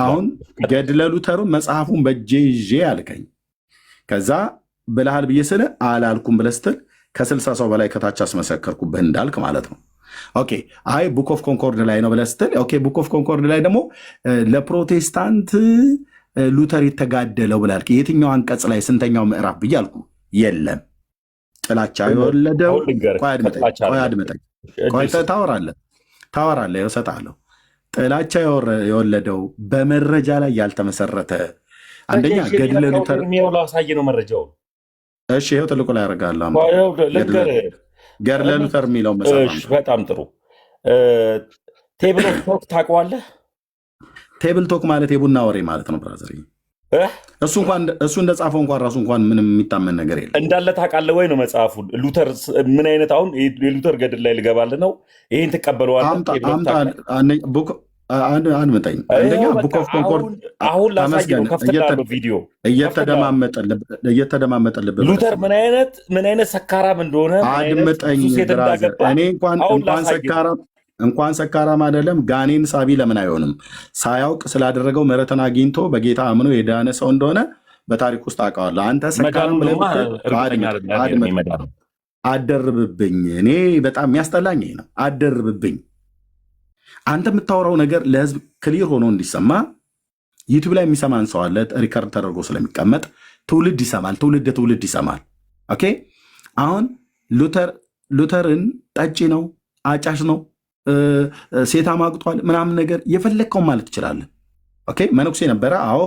አሁን ገድለ ሉተሩ መጽሐፉን በእጄ ይዤ አልከኝ። ከዛ ብለሃል ብዬ ስለ አላልኩም ብለህ ስትል ከ60 ሰው በላይ ከታች አስመሰከርኩብህ እንዳልክ ማለት ነው። ኦኬ አይ ቡክ ኦፍ ኮንኮርድ ላይ ነው ብለህ ስትል ኦኬ ቡክ ኦፍ ኮንኮርድ ላይ ደግሞ ለፕሮቴስታንት ሉተር የተጋደለው ብላልክ የትኛው አንቀጽ ላይ ስንተኛው ምዕራፍ ብዬ አልኩ። የለም ጥላቻ የወለደው ታወራለህ እሰጥሃለሁ። ጥላቻ የወለደው በመረጃ ላይ ያልተመሰረተ አንደኛ ገድለ ሉተር ላሳይ ነው መረጃው። እሺ ይኸው ትልቁ ላይ ያደርጋለሁ። ገድለ ሉተር የሚለው መጽሐፍ በጣም ጥሩ። ቴብል ቶክ ታውቀዋለህ? ቴብል ቶክ ማለት የቡና ወሬ ማለት ነው ብራዘር። እሱ እንደጻፈው እንኳን ራሱ እንኳን ምንም የሚታመን ነገር የለም። እንዳለ ታውቃለህ ወይ ነው መጽሐፉ። ሉተር ምን አይነት አሁን የሉተር ገድል ላይ ልገባልህ ነው። ይህን ትቀበለዋለህ? አንመጠኝ አንደኛ ቡክ ኦፍ ኮንኮርድ አሁን ላሳየው ከፍተላለው ቪዲዮ እየተደማመጠልብህ ሉተር ምን አይነት ሰካራም እንደሆነ አድምጠኝ ብራዘር። እኔ እንኳን ሰካራም አይደለም ጋኔን ሳቢ ለምን አይሆንም? ሳያውቅ ስላደረገው ምሕረትን አግኝቶ በጌታ አምኖ የዳነ ሰው እንደሆነ በታሪክ ውስጥ አውቀዋለሁ። አንተ ሰካራም አደርብብኝ። እኔ በጣም የሚያስጠላኝ ነው። አደርብብኝ። አንተ የምታወራው ነገር ለህዝብ ክሊር ሆኖ እንዲሰማ ዩቲዩብ ላይ የሚሰማን ሰው አለ። ሪከርድ ተደርጎ ስለሚቀመጥ ትውልድ ይሰማል። ትውልድ ይሰማል። ኦኬ አሁን ሉተርን ጠጪ ነው፣ አጫሽ ነው፣ ሴት አማግጧል ምናምን ነገር የፈለግከው ማለት ትችላለህ። ኦኬ መነኩሴ ነበረ። አዎ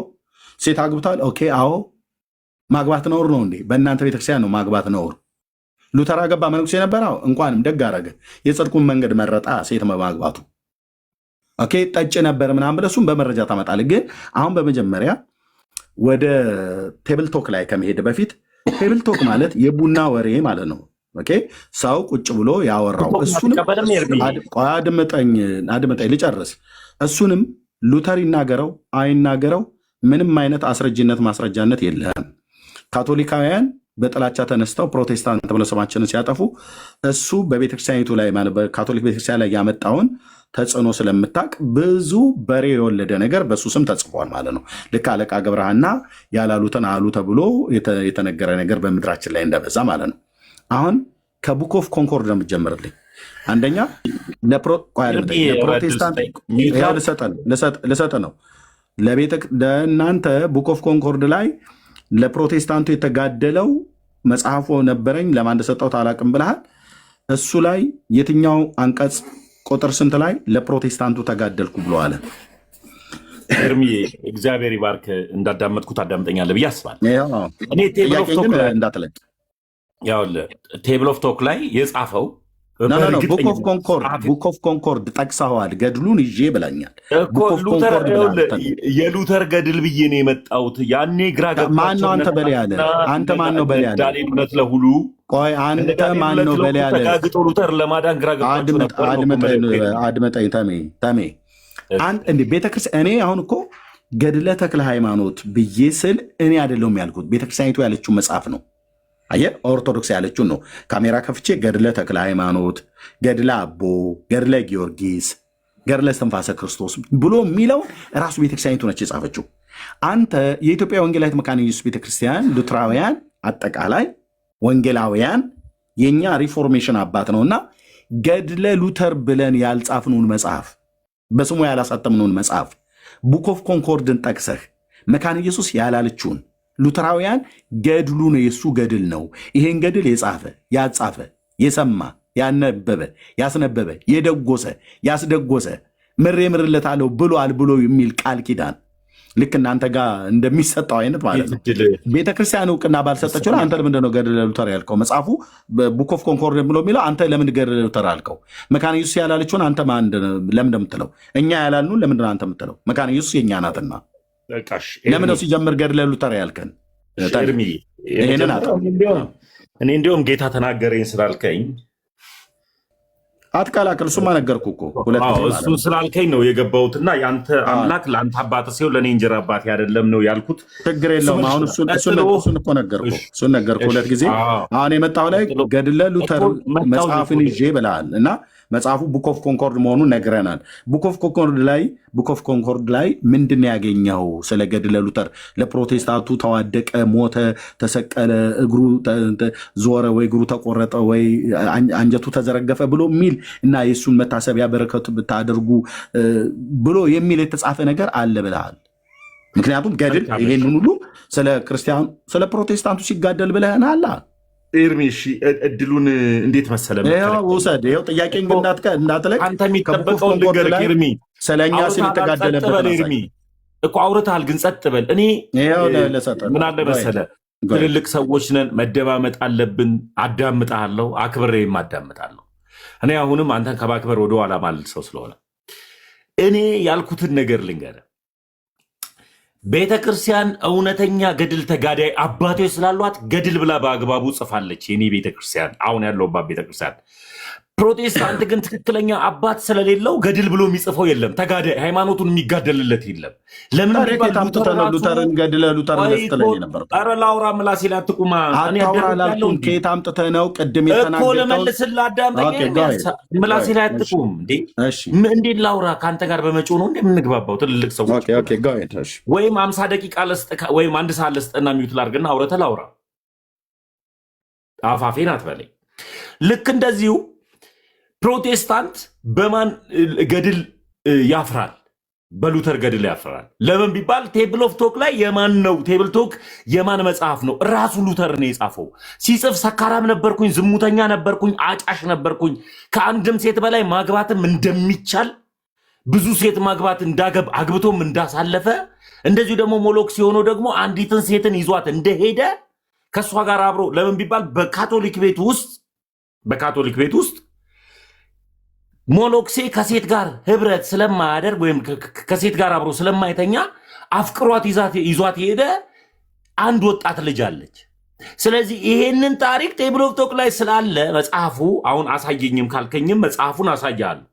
ሴት አግብቷል። ኦኬ አዎ ማግባት ነውር ነው እንዴ? በእናንተ ቤተክርስቲያን ነው ማግባት ነውር። ሉተር አገባ፣ መነኩሴ ነበረ። አዎ እንኳንም ደግ አረገ። የጽድቁን መንገድ መረጣ ሴት ማግባቱ። ኦኬ ጠጭ ነበር ምናምን ብለህ እሱም በመረጃ ታመጣለህ። ግን አሁን በመጀመሪያ ወደ ቴብል ቶክ ላይ ከመሄድ በፊት ቴብል ቶክ ማለት የቡና ወሬ ማለት ነው። ኦኬ ሰው ቁጭ ብሎ ያወራው እሱንም አድምጠኝ ልጨርስ። እሱንም ሉተር ይናገረው አይናገረው ምንም አይነት አስረጅነት ማስረጃነት የለም። ካቶሊካውያን በጥላቻ ተነስተው ፕሮቴስታንት ብለው ስማችንን ሲያጠፉ እሱ በቤተክርስቲያኒቱ ላይ ካቶሊክ ቤተክርስቲያን ላይ ያመጣውን ተጽዕኖ ስለምታቅ ብዙ በሬ የወለደ ነገር በሱ ስም ተጽፏል ማለት ነው። ልክ አለቃ ገብረሃና ያላሉትን አሉ ተብሎ የተነገረ ነገር በምድራችን ላይ እንደበዛ ማለት ነው። አሁን ከቡክ ኦፍ ኮንኮርድ ነው የምትጀምርልኝ። አንደኛ ለፕሮቴስታንት ልሰጥ ነው ለእናንተ ቡክ ኦፍ ኮንኮርድ ላይ ለፕሮቴስታንቱ የተጋደለው መጽሐፎ ነበረኝ ለማን እንደሰጠሁት አላቅም ብለሃል። እሱ ላይ የትኛው አንቀጽ ቁጥር ስንት ላይ ለፕሮቴስታንቱ ተጋደልኩ ብሎ አለ? እርሚ እግዚአብሔር ይባርክ። እንዳዳመጥኩት አዳምጠኛለህ ብዬ አስባለሁ። እኔ ቴብል ኦፍ ቶክ ላይ የጻፈው ቡክ ኦፍ ኮንኮርድ ጠቅሰዋል። ገድሉን ይዤ ብላኛል። የሉተር ገድል ብዬ ነው የመጣሁት። ያኔ ግራ ማነው አንተ በላይ ያለ? አንተ ማነው በላይ ያለ? እውነት ለሁሉ ቆይ አንተ ማነው በላይ ያለ? ተጋግጦ ሉተር ለማዳን ግራ ገብቷቸው አድመጠኝ ተሜ እንደ ቤተክርስቲያን እኔ አሁን እኮ ገድለ ተክለ ሃይማኖት ብዬ ስል እኔ አይደለሁም ያልኩት፣ ቤተክርስቲያኒቱ ያለችው መጽሐፍ ነው። አየህ፣ ኦርቶዶክስ ያለችውን ነው። ካሜራ ከፍቼ ገድለ ተክለ ሃይማኖት፣ ገድለ አቦ፣ ገድለ ጊዮርጊስ፣ ገድለ እስትንፋሰ ክርስቶስ ብሎ የሚለው ራሱ ቤተክርስቲያኒቱ ነች የጻፈችው። አንተ የኢትዮጵያ ወንጌላዊት መካነ ኢየሱስ ቤተክርስቲያን ሉትራውያን፣ አጠቃላይ ወንጌላውያን የእኛ ሪፎርሜሽን አባት ነውና ገድለ ሉተር ብለን ያልጻፍነውን መጽሐፍ በስሙ ያላሳተምነውን መጽሐፍ ቡክ ኦፍ ኮንኮርድን ጠቅሰህ መካነ ኢየሱስ ያላለችውን ሉተራውያን ገድሉ ነው የሱ ገድል ነው፣ ይሄን ገድል የጻፈ ያጻፈ የሰማ ያነበበ ያስነበበ የደጎሰ ያስደጎሰ ምሬ ምርለታለሁ ብሏል ብሎ የሚል ቃል ኪዳን ልክ እናንተ ጋር እንደሚሰጠው አይነት ማለት ነው። ቤተክርስቲያን እውቅና ባልሰጠችው አንተ ለምንድን ነው ገድለ ሉተር ያልከው? መጽሐፉ ቡክ ኦፍ ኮንኮርድ ብሎ የሚለው አንተ ለምን ገድለ ሉተር አልከው? መካነ ኢየሱስ ያላለችውን አንተ ለምን እንደምትለው? እኛ ያላልኑን ለምንድን ነው አንተ የምትለው? መካነ ኢየሱስ የኛ ናትና ለምን ነው ሲጀምር ገድለ ሉተር ያልከን? ይሄንን እኔ እንዲሁም ጌታ ተናገረኝ ስላልከኝ አትቀላቅል። እሱማ ነገርኩ እኮ እሱን ስላልከኝ ነው የገባሁትና የአንተ አምላክ ለአንተ አባት ሲሆን ለእኔ እንጀራ አባቴ አይደለም ነው ያልኩት። ችግር የለውም። አሁን እሱን እኮ ነገርኩ ሁለት ጊዜ። አሁን የመጣው ላይ ገድለ ሉተር መጽሐፍን ይዤ ብለሃል እና መጽሐፉ ቡክ ኦፍ ኮንኮርድ መሆኑን ነግረናል። ቡክ ኦፍ ኮንኮርድ ላይ ምንድን ነው ያገኘው? ስለ ገድለ ሉተር ለፕሮቴስታንቱ ተዋደቀ፣ ሞተ፣ ተሰቀለ፣ እግሩ ዞረ ወይ እግሩ ተቆረጠ ወይ አንጀቱ ተዘረገፈ ብሎ የሚል እና የእሱን መታሰቢያ በረከቱ ብታደርጉ ብሎ የሚል የተጻፈ ነገር አለ ብለሃል። ምክንያቱም ገድል ይሄንን ሁሉ ስለ ክርስቲያኑ ስለ ፕሮቴስታንቱ ሲጋደል ብለህናል። ኤርሚ እድሉን እንዴት መሰለ ውሰድ። ይኸው ጥያቄን እንዳትለቅ አንተ የሚጠበቀው ልንገርህ ኤርሚ፣ ስለኛ ሲል የተጋደለበት ኤርሚ እኮ አውርተሃል፣ ግን ጸጥ በል። እኔ ምን አለ መሰለ ትልልቅ ሰዎች ነን፣ መደማመጥ አለብን። አዳምጣለሁ፣ አክብሬም አዳምጣለሁ። እኔ አሁንም አንተን ከማክበር ወደ ኋላ ማለት ሰው ስለሆነ እኔ ያልኩትን ነገር ልንገርህ። ቤተ ክርስቲያን እውነተኛ ገድል ተጋዳይ አባቶች ስላሏት ገድል ብላ በአግባቡ ጽፋለች። የኔ ቤተ ክርስቲያን አሁን ያለውባት ቤተ ክርስቲያን። ፕሮቴስታንት ግን ትክክለኛ አባት ስለሌለው ገድል ብሎ የሚጽፈው የለም። ተጋዳይ ሃይማኖቱን የሚጋደልለት የለም። ለምን ሉተርን ገድለ ሉተር ኧረ ላውራ ምላሴ ላይ አትቁማ። ከየት አምጥተህ ነው ቅድም የተናገርከው? ለመልስልህ አዳምጠኝ። ምላሴ ላይ አትቁም እንዴ! እንዴት ላውራ? ከአንተ ጋር በመጪው ነው እንደምንግባባው ትልልቅ ሰዎች። ወይም 50 ደቂቃ ወይም 1 ሰዓት ልስጥና ሚዩት ላድርግና አውረተህ ላውራ። አፋፌን አትበለኝ። ልክ እንደዚሁ ፕሮቴስታንት በማን ገድል ያፍራል? በሉተር ገድል ያፍራል። ለምን ቢባል ቴብል ኦፍ ቶክ ላይ የማን ነው? ቴብል ቶክ የማን መጽሐፍ ነው? ራሱ ሉተር ነው የጻፈው። ሲጽፍ ሰካራም ነበርኩኝ፣ ዝሙተኛ ነበርኩኝ፣ አጫሽ ነበርኩኝ፣ ከአንድም ሴት በላይ ማግባትም እንደሚቻል፣ ብዙ ሴት ማግባት አግብቶም እንዳሳለፈ፣ እንደዚሁ ደግሞ ሞሎክ ሲሆነው ደግሞ አንዲትን ሴትን ይዟት እንደሄደ ከእሷ ጋር አብሮ ለምን ቢባል በካቶሊክ ቤት ውስጥ ሞሎክሴ ከሴት ጋር ህብረት ስለማያደርግ ወይም ከሴት ጋር አብሮ ስለማይተኛ አፍቅሯት ይዟት የሄደ አንድ ወጣት ልጅ አለች። ስለዚህ ይሄንን ታሪክ ቴብል ኦፍ ቶክ ላይ ስላለ መጽሐፉ አሁን አሳየኝም ካልከኝም መጽሐፉን አሳያለሁ።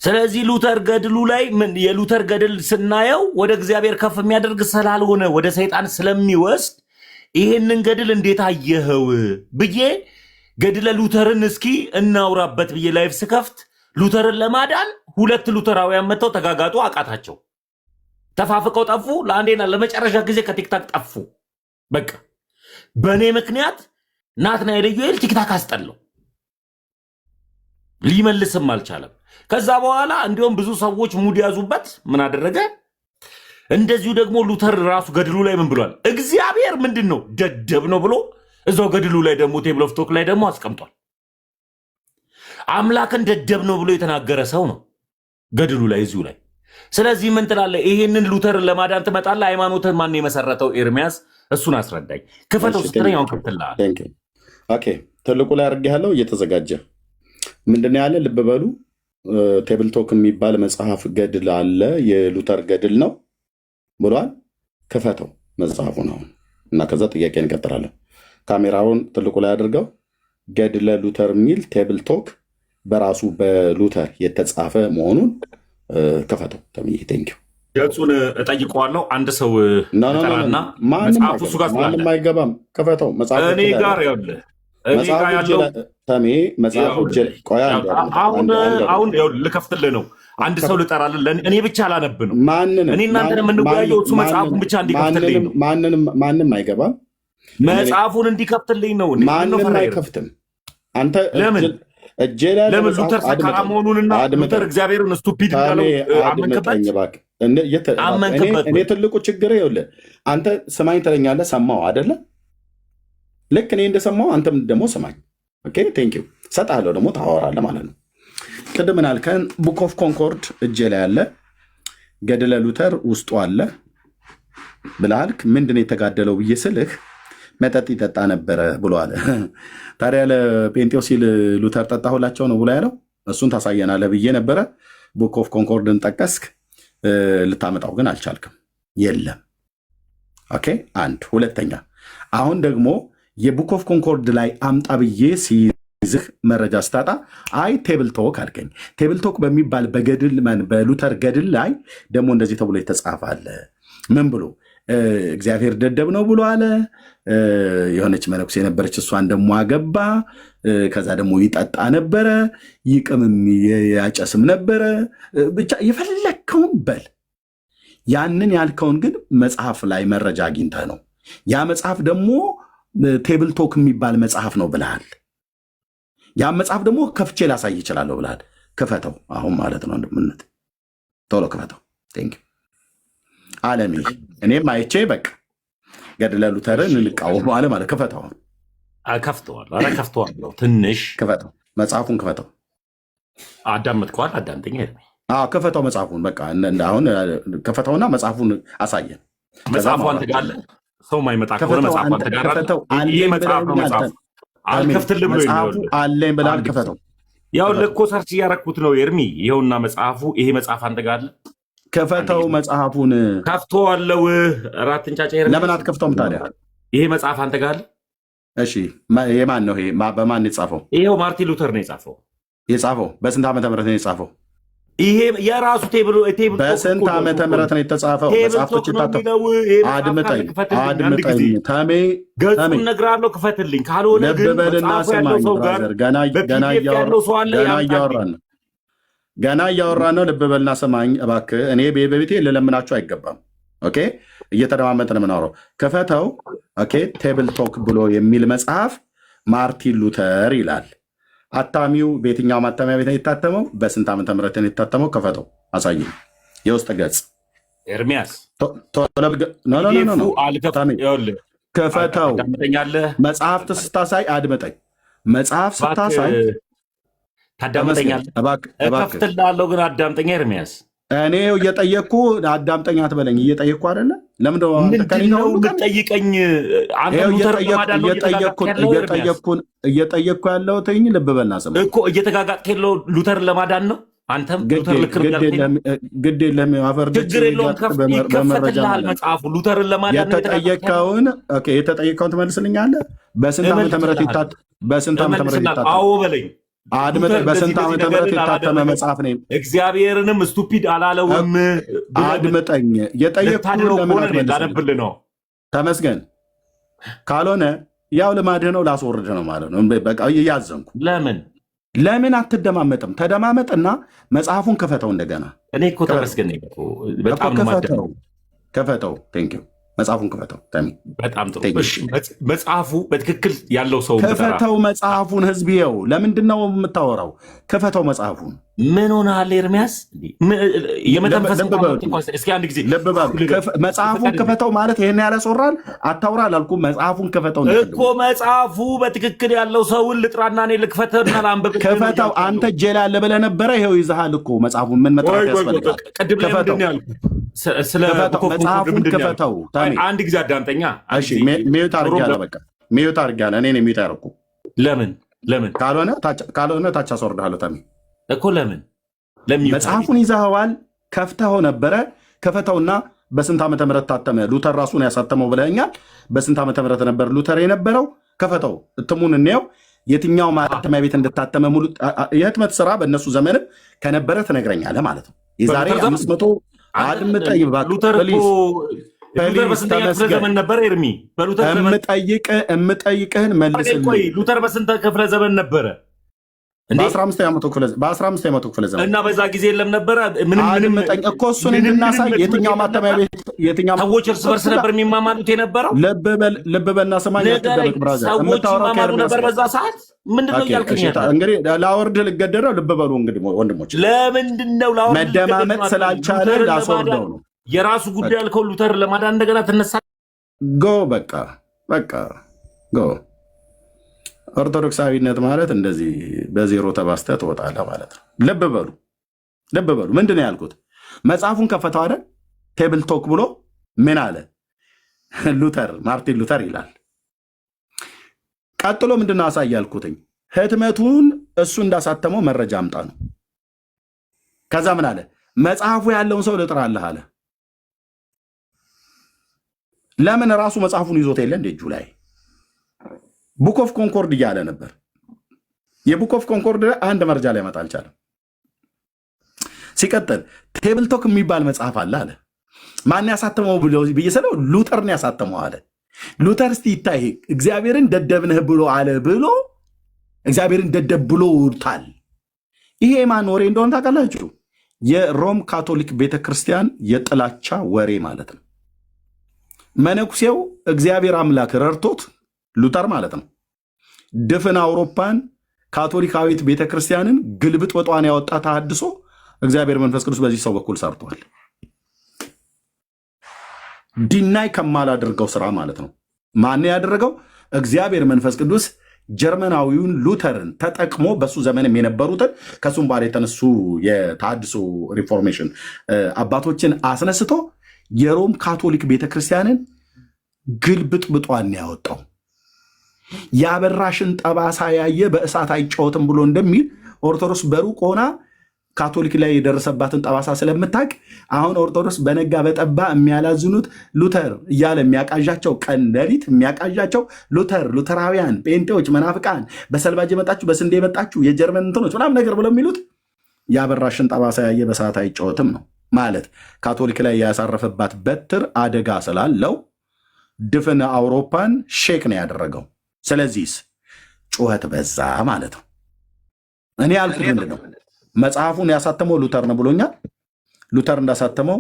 ስለዚህ ሉተር ገድሉ ላይ የሉተር ገድል ስናየው ወደ እግዚአብሔር ከፍ የሚያደርግ ስላልሆነ ወደ ሰይጣን ስለሚወስድ ይሄንን ገድል እንዴት አየኸው ብዬ ገድለ ሉተርን እስኪ እናውራበት ብዬ ላይፍ ስከፍት ሉተርን ለማዳን 2 ሉተራውያን መጥተው ተጋጋጡ፣ አቃታቸው፣ ተፋፍቀው ጠፉ። ለአንዴና ለመጨረሻ ጊዜ ከቲክታክ ጠፉ። በቃ በእኔ ምክንያት ናትናኤል ኢዩኤል ቲክታክ አስጠለው። ሊመልስም አልቻለም። ከዛ በኋላ እንዲሁም ብዙ ሰዎች ሙድ ያዙበት። ምን አደረገ? እንደዚሁ ደግሞ ሉተር ራሱ ገድሉ ላይ ምን ብሏል? እግዚአብሔር ምንድን ነው ደደብ ነው ብሎ እዛው ገድሉ ላይ ደግሞ ቴብል ኦፍ ቶክ ላይ ደግሞ አስቀምጧል። አምላክን ደደብ ነው ብሎ የተናገረ ሰው ነው ገድሉ ላይ እዚሁ ላይ። ስለዚህ ምን ትላለህ? ይሄንን ሉተርን ለማዳን ትመጣለህ? ሃይማኖትን ማን የመሰረተው? ኤርሚያስ እሱን አስረዳኝ። ክፈተው ስትለኛውን ከፍትልሃል። ኦኬ ትልቁ ላይ አድርጌ ያለው እየተዘጋጀ ምንድን ያለ ልብ በሉ። ቴብል ቶክ የሚባል መጽሐፍ ገድል አለ፣ የሉተር ገድል ነው ብሏል። ክፈተው መጽሐፉን አሁን እና ከዛ ጥያቄ እንቀጥላለን። ካሜራውን ትልቁ ላይ አድርገው። ገድለ ሉተር የሚል ቴብል ቶክ በራሱ በሉተር የተጻፈ መሆኑን ክፈተው። ቴንኪው ገጹን እጠይቀዋለሁ። አንድ ሰው ጠራና መጽሐፉ እሱ ጋር ስላለ ማንም አይገባም። ክፈተው መጽሐፉ እኔ ጋር ያለ ተሜ መጽሐፉ አሁን ልከፍትልህ ነው። አንድ ሰው ልጠራልን። እኔ ብቻ ላነብ ነው። እኔ እናንተን የምንወያየው እሱ መጽሐፉን ብቻ እንዲከፍትልኝ ነው። ማንም አይገባም። መጽሐፉን እንዲከፍትልኝ ነው። ማንም አይከፍትም። አንተ ለምን ሉተር ሰካራ መሆኑንና ሉተር እግዚአብሔርን ስቱፒድ እንዳለው አመንክበት? እኔ ትልቁ ችግር ይኸውልህ፣ አንተ ስማኝ ትለኛለህ። ሰማው አይደለ? ልክ እኔ እንደሰማው አንተም ደግሞ ስማኝ። ኦኬ ቴንኪው ሰጣለሁ። ደግሞ ታወራለህ ማለት ነው። ቅድም ምን አልከን? ቡክ ኦፍ ኮንኮርድ እጄ ላይ አለ፣ ገድለ ሉተር ውስጡ አለ ብለሃል። ምንድን ነው የተጋደለው ብዬ ስልህ መጠጥ ይጠጣ ነበረ ብሎ አለ። ታዲያ ለጴንጤው ሲል ሉተር ጠጣሁላቸው ነው ብሎ ያለው? እሱን ታሳየናለህ ብዬ ነበረ። ቡክ ኦፍ ኮንኮርድን ጠቀስክ፣ ልታመጣው ግን አልቻልክም። የለም። ኦኬ አንድ ሁለተኛ፣ አሁን ደግሞ የቡክ ኦፍ ኮንኮርድ ላይ አምጣ ብዬ ሲይዝህ መረጃ ስታጣ አይ ቴብል ቶክ አልከኝ። ቴብል ቶክ በሚባል በሉተር ገድል ላይ ደግሞ እንደዚህ ተብሎ የተጻፈ አለ። ምን ብሎ? እግዚአብሔር ደደብ ነው ብሎ አለ። የሆነች መነኩሴ የነበረች እሷን ደግሞ አገባ። ከዛ ደግሞ ይጠጣ ነበረ፣ ይቅምም ያጨስም ነበረ። ብቻ የፈለግከውን በል። ያንን ያልከውን ግን መጽሐፍ ላይ መረጃ አግኝተህ ነው። ያ መጽሐፍ ደግሞ ቴብል ቶክ የሚባል መጽሐፍ ነው ብልሃል። ያ መጽሐፍ ደግሞ ከፍቼ ላሳይ ይችላለሁ ብልሃል። ክፈተው አሁን ማለት ነው። እንደምነት ቶሎ ክፈተው። ቴንክ አለሚ እኔም አይቼ በቃ ገድለ ሉተርን እንቃወመዋለን ማለት ክፈተው። ከፍተዋለሁ። ኧረ ከፍተዋለሁ። ትንሽ ክፈተው፣ መጽሐፉን ክፈተው። አዳመጥከዋል? አዳምጠኛ ክፈተው መጽሐፉን። በቃ አሁን ክፈተውና መጽሐፉን አሳየን። መጽሐፉ አንተ ጋር አለ። ሰው ማይመጣ ከሆነ መጽሐፉ አንተ ጋር አለ። ይሄ መጽሐፍ ነው። መጽሐፉ አልከፍትልህ ብሎ መጽሐፉ አለኝ ብለሃል። ክፈተው። ያው ለኮ ሰርች እያረኩት ነው ኤርሚ። ይኸውና መጽሐፉ። ይሄ መጽሐፍ አንተ ጋር አለ። ክፈተው መጽሐፉን። ከፍተዋለሁ። እራት እንጫጫ። ለምን አትከፍተውም ታዲያ? ይሄ መጽሐፍ አንተ ጋር አለ። እሺ የማን ነው ይሄ? በማን የጻፈው? ይሄው ማርቲን ሉተር ነው የጻፈው። በስንት ዓመተ ምህረት ነው የጻፈው? ይሄ የራሱ ቴብል በስንት ዓመተ ምህረት ነው የተጻፈው? መጽሐፍቶች አድምጠኝ ተሜ፣ ገጹን እነግርሃለሁ። ክፈትልኝ። ካልሆነ ግን ልብ ስማኝ ብራዘር፣ ገና እያወራን ነው። ልብ በልና ስማኝ እባክህ። እኔ በቤቴ ልለምናችሁ አይገባም። ኦኬ እየተደማመጥን የምናወራው። ክፈተው። ኦኬ ቴብል ቶክ ብሎ የሚል መጽሐፍ ማርቲን ሉተር ይላል። አታሚው በየትኛው ማተሚያ ቤት ነው የታተመው? በስንት ዓመተ ምህረት ነው የታተመው? ክፈተው አሳየኝ። የውስጥ ገጽ ኤርሚያስ ክፈተው። መጽሐፍት ስታሳይ አድመጠኝ። መጽሐፍ ስታሳይ ታዳምጠኛለህ። እከፍትልሃለሁ ግን አዳምጠኛ ኤርሚያስ። እኔ እየጠየቅኩ አዳምጠኛ አትበለኝ። እየጠየቅኩ አይደለ? ለምንድን ነው የምትጠይቀኝ? እየጠየቅኩ ያለሁት ልብ በልና ስማ እኮ። እየተጋጋጥክ ያለው ሉተርን ለማዳን ነው። አንተም ሉተር ግድ የለም። ችግር የለውም። ይከፈትልሃል መጽሐፉ። ሉተርን ለማዳን ነው። የተጠየቅከውን ትመልስልኛለህ። በስንት ዓመተ ምህረት አዎ በለኝ። በስንት ዓመተ ምህረት የታተመ መጽሐፍ ነው? እግዚአብሔርንም ስቱፒድ አላለውም። አድምጠኝ። የጠየቅኩህን ለምን አትመልስልኝ? ተመስገን። ካልሆነ ያው ልማድህ ነው፣ ላስወርድህ ነው ማለት ነው። በቃ እያዘንኩ ለምን አትደማመጥም? ተደማመጥና መጽሐፉን ክፈተው እንደገና። እኔ እኮ ተመስገን። በጣም ክፈተው። ቴንክ ዩ መጽሐፉን ክፈተው። በጣም ጥሩ። መጽሐፉ በትክክል ያለው ሰው ክፈተው መጽሐፉን። ህዝብ ይኸው። ለምንድን ነው የምታወራው? ክፈተው መጽሐፉን። ምን ሆነሃል ኤርሚያስ? የመተንፈስ እስኪ አንድ ጊዜ መጽሐፉን ክፈተው ማለት ይሄን ያላስወራል። አታውራ አላልኩም። መጽሐፉን ክፈተው እኮ። መጽሐፉ በትክክል ያለው ሰውን ልጥራና እኔ ልክፈተውና ላንብብ። ክፈተው። አንተ እጄ ላይ አለ ብለህ ነበረ። ይኸው ይዘሃል እኮ መጽሐፉን። ምን መጥራት ያስፈልጋል? መጽሐፉን ክፈተው። አንድ ጊዜ አዳምጠኛ። ሚዩት አድርጊያለሁ። በቃ ሚዩት አድርጊያለሁ። እኔ ሚዩት ያደረኩ ለምን ካልሆነ ታች አስወርድሃለሁ። ታሚ እኮ ለምን መጽሐፉን ይዘኸዋል። ከፍተኸው ነበረ። ክፈተውና በስንት ዓመተ ምህረት ታተመ? ሉተር ራሱን ያሳተመው ብለኸኛል። በስንት ዓመተ ምህረት ነበር ሉተር የነበረው? ክፈተው፣ እትሙን እንየው። የትኛው ማተሚያ ቤት እንድታተመ ሙሉ የህትመት ስራ በእነሱ ዘመንም ከነበረ ትነግረኛለህ ማለት ነው። የዛሬ 500 አድምጠኝ ሉተር በስንተኛ ክፍለ ዘመን ነበር? ኤርሚ እምጠይቅህን መልስልኝ። ሉተር በስንት ክፍለ ዘመን ነበረ? በ15ኛው ክፍለ ዘመን እና በዛ ጊዜ የለም ነበረ? ምንም እኮ እሱን እንድናሳይ የትኛው ማተሚያ ቤት ሰዎች እርስ በርስ ነበር የሚማማሉት የነበረው? ልብ በልና ሰማኝ። ሰዎች ይማማሉ ነበር በዛ ሰዓት? ምንድነው እያልከኝ? እንግዲህ ላወርድ ልገደረው። ልብ በሉ እንግዲህ ወንድሞች፣ ለምንድነው መደማመጥ ስላልቻለ ላስወርደው ነው። የራሱ ጉዳይ ያልከው ሉተር ለማዳን እንደገና ትነሳ። በቃ ጎ ኦርቶዶክሳዊነት ማለት እንደዚህ በዜሮ ተባስተህ ትወጣለህ ማለት ነው። ልብ በሉ። ምንድን ነው ያልኩት? መጽሐፉን ከፈተው አይደል? ቴብል ቶክ ብሎ ምን አለ? ማርቲን ሉተር ይላል። ቀጥሎ ምንድን ነው አሳይ ያልኩትኝ? ህትመቱን እሱ እንዳሳተመው መረጃ አምጣ ነው። ከዛ ምን አለ? መጽሐፉ ያለውን ሰው ልጥራለህ አለ። ለምን? ራሱ መጽሐፉን ይዞት የለ እንደ እጁ ላይ ቡክ ኦፍ ኮንኮርድ እያለ ነበር። የቡክ ኦፍ ኮንኮርድ አንድ መረጃ ላይ መጣ አልቻለም። ሲቀጥል ቴብል ቶክ የሚባል መጽሐፍ አለ አለ። ማን ያሳተመው ብዬ ስለው ሉተርን ያሳተመው አለ። ሉተር እስቲ ይታይ እግዚአብሔርን ደደብነህ ብሎ አለ ብሎ እግዚአብሔርን ደደብ ብሎ ውርታል። ይሄ ማን ወሬ እንደሆነ ታውቃላችሁ? የሮም ካቶሊክ ቤተክርስቲያን የጥላቻ ወሬ ማለት ነው። መነኩሴው እግዚአብሔር አምላክ ረድቶት ሉተር ማለት ነው ድፍን አውሮፓን ካቶሊካዊት ቤተክርስቲያንን ግልብጥ ወጧን ያወጣ ተሐድሶ እግዚአብሔር መንፈስ ቅዱስ በዚህ ሰው በኩል ሰርቷል። ዲናይ ከማላደርገው ስራ ማለት ነው። ማን ያደረገው? እግዚአብሔር መንፈስ ቅዱስ ጀርመናዊውን ሉተርን ተጠቅሞ በሱ ዘመንም የነበሩትን ከሱም በኋላ የተነሱ የተሐድሶ ሪፎርሜሽን አባቶችን አስነስቶ የሮም ካቶሊክ ቤተክርስቲያንን ግልብጥ ብጧን ያወጣው። ያበራሽን ጠባሳ ያየ በእሳት አይጫወትም ብሎ እንደሚል ኦርቶዶክስ በሩቅ ሆና ካቶሊክ ላይ የደረሰባትን ጠባሳ ስለምታቅ አሁን ኦርቶዶክስ በነጋ በጠባ የሚያላዝኑት ሉተር እያለ የሚያቃዣቸው ቀን ሌሊት የሚያቃዣቸው ሉተራውያን፣ ጴንጤዎች፣ መናፍቃን፣ በሰልባጅ የመጣችሁ በስንዴ የመጣችሁ የጀርመን እንትኖች ምናምን ነገር ብለው የሚሉት ያበራሽን ጠባሳ ያየ በእሳት አይጫወትም ነው ማለት። ካቶሊክ ላይ ያሳረፈባት በትር አደጋ ስላለው ድፍን አውሮፓን ሼክ ነው ያደረገው። ስለዚህስ ጩኸት በዛ ማለት ነው። እኔ ያልኩት ምንድን ነው? መጽሐፉን ያሳተመው ሉተር ነው ብሎኛል። ሉተር እንዳሳተመው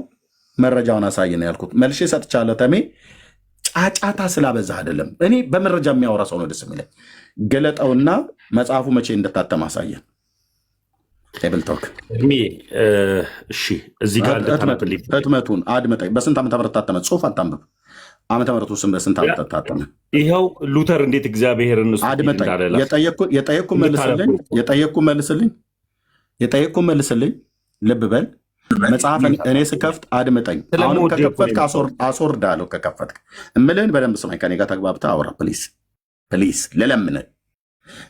መረጃውን አሳይ ነው ያልኩት። መልሼ ሰጥቻለሁ። ተሜ ጫጫታ ስላበዛ አይደለም። እኔ በመረጃ የሚያወራ ሰው ነው ደስ የሚለኝ። ገለጠውና መጽሐፉ መቼ እንደታተመ አሳየን። ቴብል ቶክ እሺ፣ እዚህ ጋር ህትመቱን አድምጠኝ። በስንት ዓመተ ምህረት ታተመ? ጽሁፍ አታንብብ። ዓመተ ምህረቱ ስም በስንት ዓመት ታተመ? ይኸው ሉተር እንዴት እግዚአብሔርን አድምጠኝ። የጠየቅኩ መልስልኝ። ልብ በል። መጽሐፍ እኔ ስከፍት አድምጠኝ። አሁንም ከከፈትክ አስወርዳለሁ። ከከፈትክ እምልህን በደንብ ስማኝ። ከኔ ጋር ተግባብተህ አውራ ፕሊስ፣ ልለምንህ።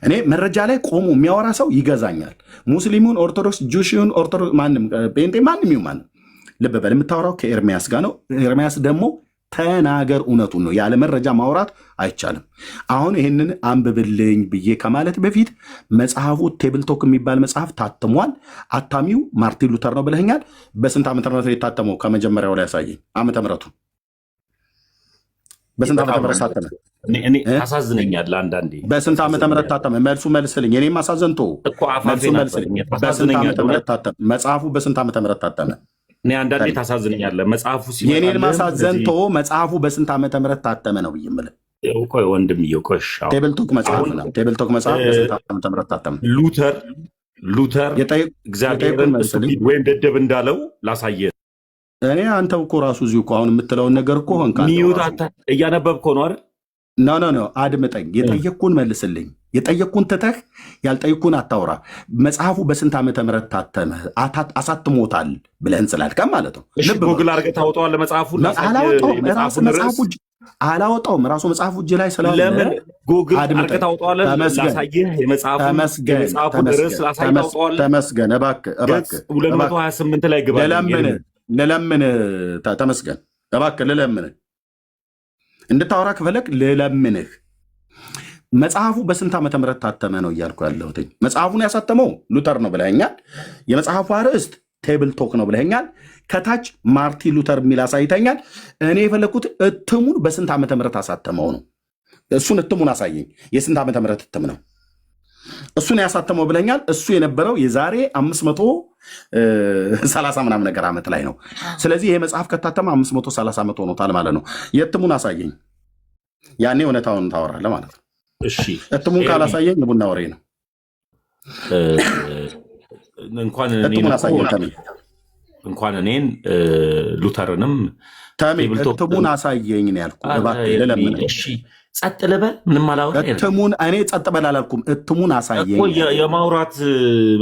እኔ መረጃ ላይ ቆሞ የሚያወራ ሰው ይገዛኛል። ሙስሊሙን፣ ኦርቶዶክስ፣ ጁሽን፣ ኦርቶዶክስ፣ ማንም ጴንጤ፣ ማንም ይሁን ማንም። ልብ በል። የምታወራው ከኤርሚያስ ጋር ነው። ኤርሚያስ ደግሞ ተናገር፣ እውነቱን ነው። ያለ መረጃ ማውራት አይቻልም። አሁን ይህንን አንብብልኝ ብዬ ከማለት በፊት መጽሐፉ ቴብል ቶክ የሚባል መጽሐፍ ታትሟል። አታሚው ማርቲን ሉተር ነው ብለኸኛል። በስንት ዓመተ ምህረት የታተመው? ከመጀመሪያው ላይ ያሳየኝ ዓመተ ምህረቱ። በስንት ዓመተ ምህረት ታተመ? ታሳዝነኛለህ አንዳንዴ። በስንት ዓመተ ምህረት ታተመ? መልሱ መልስልኝ። እኔም አሳዘንቶ መልሱ መልስልኝ። በስንት ዓመተ ምህረት ታተመ መጽሐፉ? በስንት ዓመተ ምህረት ታተመ? እኔ አንዳንዴ ታሳዝነኛለህ። መጽሐፉ የኔን ማሳዘን ቶ መጽሐፉ በስንት ዓመተ ምህረት ታተመ ነው ብዬ የምልህ። ቆይ ወንድምዬ፣ ቆይ ቴብልቶክ መጽሐፍ ነው። ቴብልቶክ መጽሐፍ በስንት ዓመተ ምህረት ታተመ? ሉተር እግዚአብሔርን ስቱፒድ ወይም ደደብ እንዳለው ላሳየ። እኔ አንተ እኮ ራሱ እዚሁ እኮ አሁን የምትለውን ነገር እኮ ሆንካ እያነበብከው ነው አይደል? ኖ አድምጠኝ። የጠየቅኩን መልስልኝ። የጠየቅኩን ትተህ ያልጠየቅኩን አታውራ። መጽሐፉ በስንት ዓመተ ምህረት ታተመ አሳትሞታል ብለህን ስላልከም ማለት ነው። ጎግል አድርገህ ታወጣዋለህ መጽሐፉን? አላወጣውም። ራሱ መጽሐፉ እጅ ላይ ስላለ ለምን ጎግል አድርገህ ታወጣዋለህ? ላሳየህ የመጽሐፉ ድረስ ላሳየህ ታወጣዋለህ። ተመስገን እባክህ 228 ላይ ግባ። ልለምን ተመስገን እባክህ ልለምንህ እንድታወራ ከፈለግ ልለምንህ። መጽሐፉ በስንት ዓመተ ምህረት ታተመ ነው እያልኩ ያለሁት። መጽሐፉን ያሳተመው ሉተር ነው ብለኸኛል። የመጽሐፉ አርዕስት ቴብል ቶክ ነው ብለኸኛል። ከታች ማርቲን ሉተር የሚል አሳይተኛል። እኔ የፈለግኩት እትሙን በስንት ዓመተ ምህረት አሳተመው ነው። እሱን እትሙን አሳየኝ። የስንት ዓመተ ምህረት እትም ነው እሱን ያሳተመው ብለኛል። እሱ የነበረው የዛሬ 530 ምናምን ነገር ዓመት ላይ ነው። ስለዚህ ይሄ መጽሐፍ ከታተመ 530 ዓመት ሆኖታል ማለት ነው። የእትሙን አሳየኝ። ያኔ እውነታውን ታወራለህ ማለት ነው። እሺ፣ እትሙን ካላሳየኝ የቡና ወሬ ነው። እንኳን እኔን ሉተርንም እትሙን አሳየኝ ነው ያልኩህ። እባክህ ልለምንህ። ጸጥ ልበል? ምንም አላወራም። እኔ ጸጥ በል አላልኩም። እትሙን አሳየኝ። የማውራት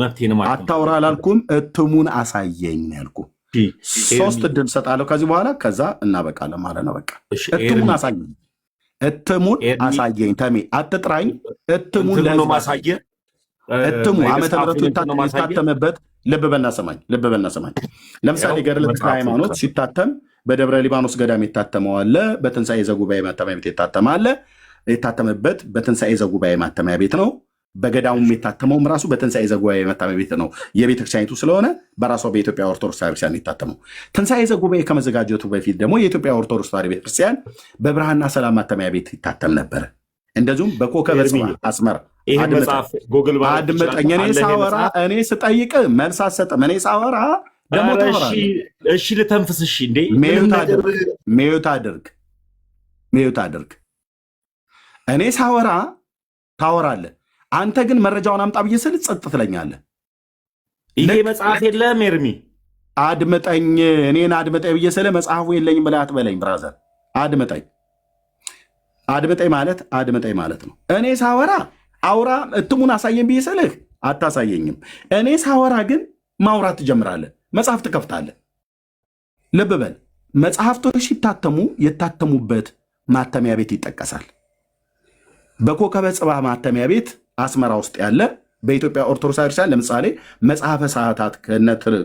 መብቴን ማለት አታውራ አላልኩም። እትሙን አሳየኝ ነው ያልኩህ። 3 እድል ሰጣለሁ ከዚህ በኋላ፣ ከዛ እናበቃለን ማለት ነው። በቃ እትሙን አሳየኝ። እትሙን አሳየኝ። ተሜ አትጥራኝ። እትሙን ማሳየ እትሙ ዓመተ ምህረቱ የታተመበት ልብ በልና ሰማኝ። ለምሳሌ ገድለ ተክለ ሃይማኖት ሲታተም በደብረ ሊባኖስ ገዳም የታተመው አለ። በትንሣኤ ዘጉባኤ ማተሚያ ቤት የታተመ አለ። የታተመበት በትንሣኤ ዘጉባኤ ማተሚያ ቤት ነው። በገዳሙም የታተመውም ራሱ በትንሣኤ ዘጉባኤ ማተሚያ ቤት ነው። የቤተክርስቲያኒቱ ስለሆነ በራሷ በኢትዮጵያ ኦርቶዶክስ ቤተክርስቲያን የታተመው። ትንሣኤ ዘጉባኤ ከመዘጋጀቱ በፊት ደግሞ የኢትዮጵያ ኦርቶዶክስ ተዋሕዶ ቤተክርስቲያን በብርሃንና ሰላም ማተሚያ ቤት ይታተም ነበረ። እንደዚሁም በኮከበ ጽባህ አስመራ። አድምጠኝ። እኔ ስጠይቅ መልስ አትሰጥም። እኔ ሳወራ ደግሞ እሺ ልተንፍስ። እሺ እንዴ ሚዩት አድርግ። እኔ ሳወራ ታወራለህ። አንተ ግን መረጃውን አምጣ ብዬ ስል ጸጥ ትለኛለህ። ይሄ መጽሐፍ የለም ኤርሚ። አድምጠኝ። እኔን አድምጠኝ ብዬ ስል መጽሐፉ የለኝም ብለህ አትበለኝ ብራዘር። አድምጠኝ ማለት ነው። እኔ ሳወራ አውራ፣ እትሙን አሳየኝ ብዬ ስልህ አታሳየኝም። እኔ ሳወራ ግን ማውራት ትጀምራለህ። መጽሐፍ ትከፍታለህ። ልብ በል፣ መጽሐፍቶች ሲታተሙ የታተሙበት ማተሚያ ቤት ይጠቀሳል። በኮከበ ጽባህ ማተሚያ ቤት አስመራ ውስጥ ያለ በኢትዮጵያ ኦርቶዶክስ ቤተክርስቲያን ለምሳሌ መጽሐፈ ሰዓታት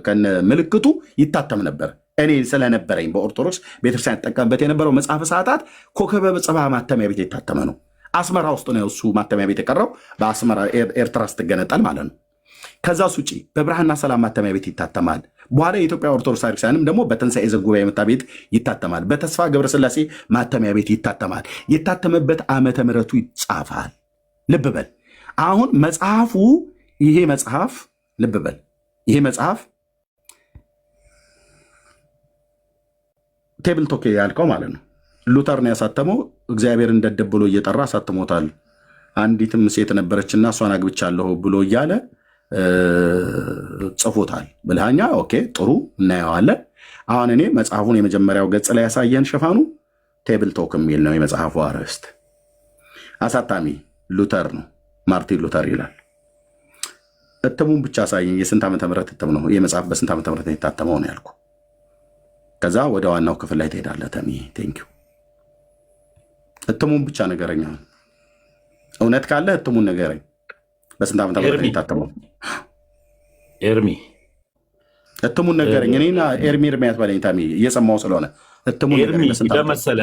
ከነ ምልክቱ ይታተም ነበር። እኔ ስለነበረኝ በኦርቶዶክስ ቤተክርስቲያን ይጠቀምበት የነበረው መጽሐፈ ሰዓታት ኮከበ ጽባህ ማተሚያ ቤት የታተመ ነው። አስመራ ውስጥ ነው እሱ ማተሚያ ቤት የቀረው፣ በአስመራ ኤርትራ ስትገነጠል ማለት ነው። ከዛ ውጭ በብርሃንና ሰላም ማተሚያ ቤት ይታተማል። በኋላ የኢትዮጵያ ኦርቶዶክስ ቤተክርስቲያንም ደግሞ በትንሣኤ ዘጉባኤ ማተሚያ ቤት ይታተማል። በተስፋ ገብረስላሴ ማተሚያ ቤት ይታተማል። የታተመበት ዓመተ ምሕረቱ ይጻፋል። ልብ በል። አሁን መጽሐፉ ይሄ መጽሐፍ ልብ በል፣ ይሄ መጽሐፍ ቴብል ቶክ ያልከው ማለት ነው ሉተር ነው ያሳተመው። እግዚአብሔርን ደደብ ብሎ እየጠራ አሳትሞታል። አንዲትም ሴት ነበረችና እሷን አግብቻለሁ ብሎ እያለ ጽፎታል ብልሃኛ። ኦኬ ጥሩ እናየዋለን። አሁን እኔ መጽሐፉን የመጀመሪያው ገጽ ላይ ያሳየን ሽፋኑ ቴብል ቶክ የሚል ነው የመጽሐፉ አርዕስት። አሳታሚ ሉተር ነው፣ ማርቲን ሉተር ይላል። እትሙን ብቻ አሳየኝ። የስንት ዓመተ ምህረት እትም ነው ይህ መጽሐፍ? በስንት ዓመተ ምህረት የታተመው ነው ያልኩ። ከዛ ወደ ዋናው ክፍል ላይ ትሄዳለህ። ተሚ ቴንኪው። እትሙን ብቻ ንገረኝ። እውነት ካለ እትሙን ንገረኝ። በስንት ዓመተ ምህረት የታተመው? ኤርሚ እትሙን ነገረኝ። እኔና ኤርሚ አትበለኝ ታሚ፣ እየሰማው ስለሆነ እትሙን ለመሰለ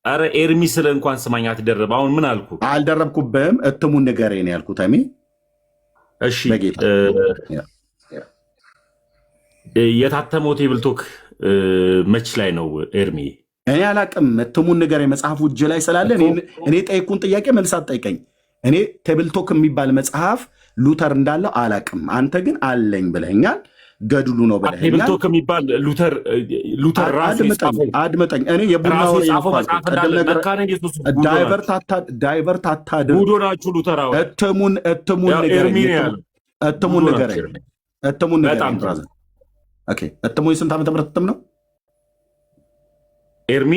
አረ ኤርሚ ስለ እንኳን ስማኝ አትደረብ። አሁን ምን አልኩ? አልደረብኩብህም። እትሙን ንገረኝ ነው ያልኩት ታሚ። እሺ የታተመው ቴብል ቶክ መች ላይ ነው ኤርሚ? እኔ አላቅም። እትሙን ንገረኝ። መጽሐፉ እጅ ላይ ስላለ እኔ ጠይቁን ጥያቄ መልስ አትጠይቀኝ። እኔ ቴብል ቶክ የሚባል መጽሐፍ ሉተር እንዳለው አላቅም። አንተ ግን አለኝ ብለኛል። ገድሉ ነው ብለኸኛል። ቴብልቶክ የሚባል ሉተር ራሱ የጻፈው አድምጠኝ። እኔ የቡና ወሬ መጽሐፍ እንዳለ መካነ ኢየሱስ ዳይቨርት አታድርግ። ጉዶ ናችሁ ሉተራውያን። እትሙን ንገረኝ። እትሙን ስንት ዓመተ ምህረት እትም ነው ኤርሚ?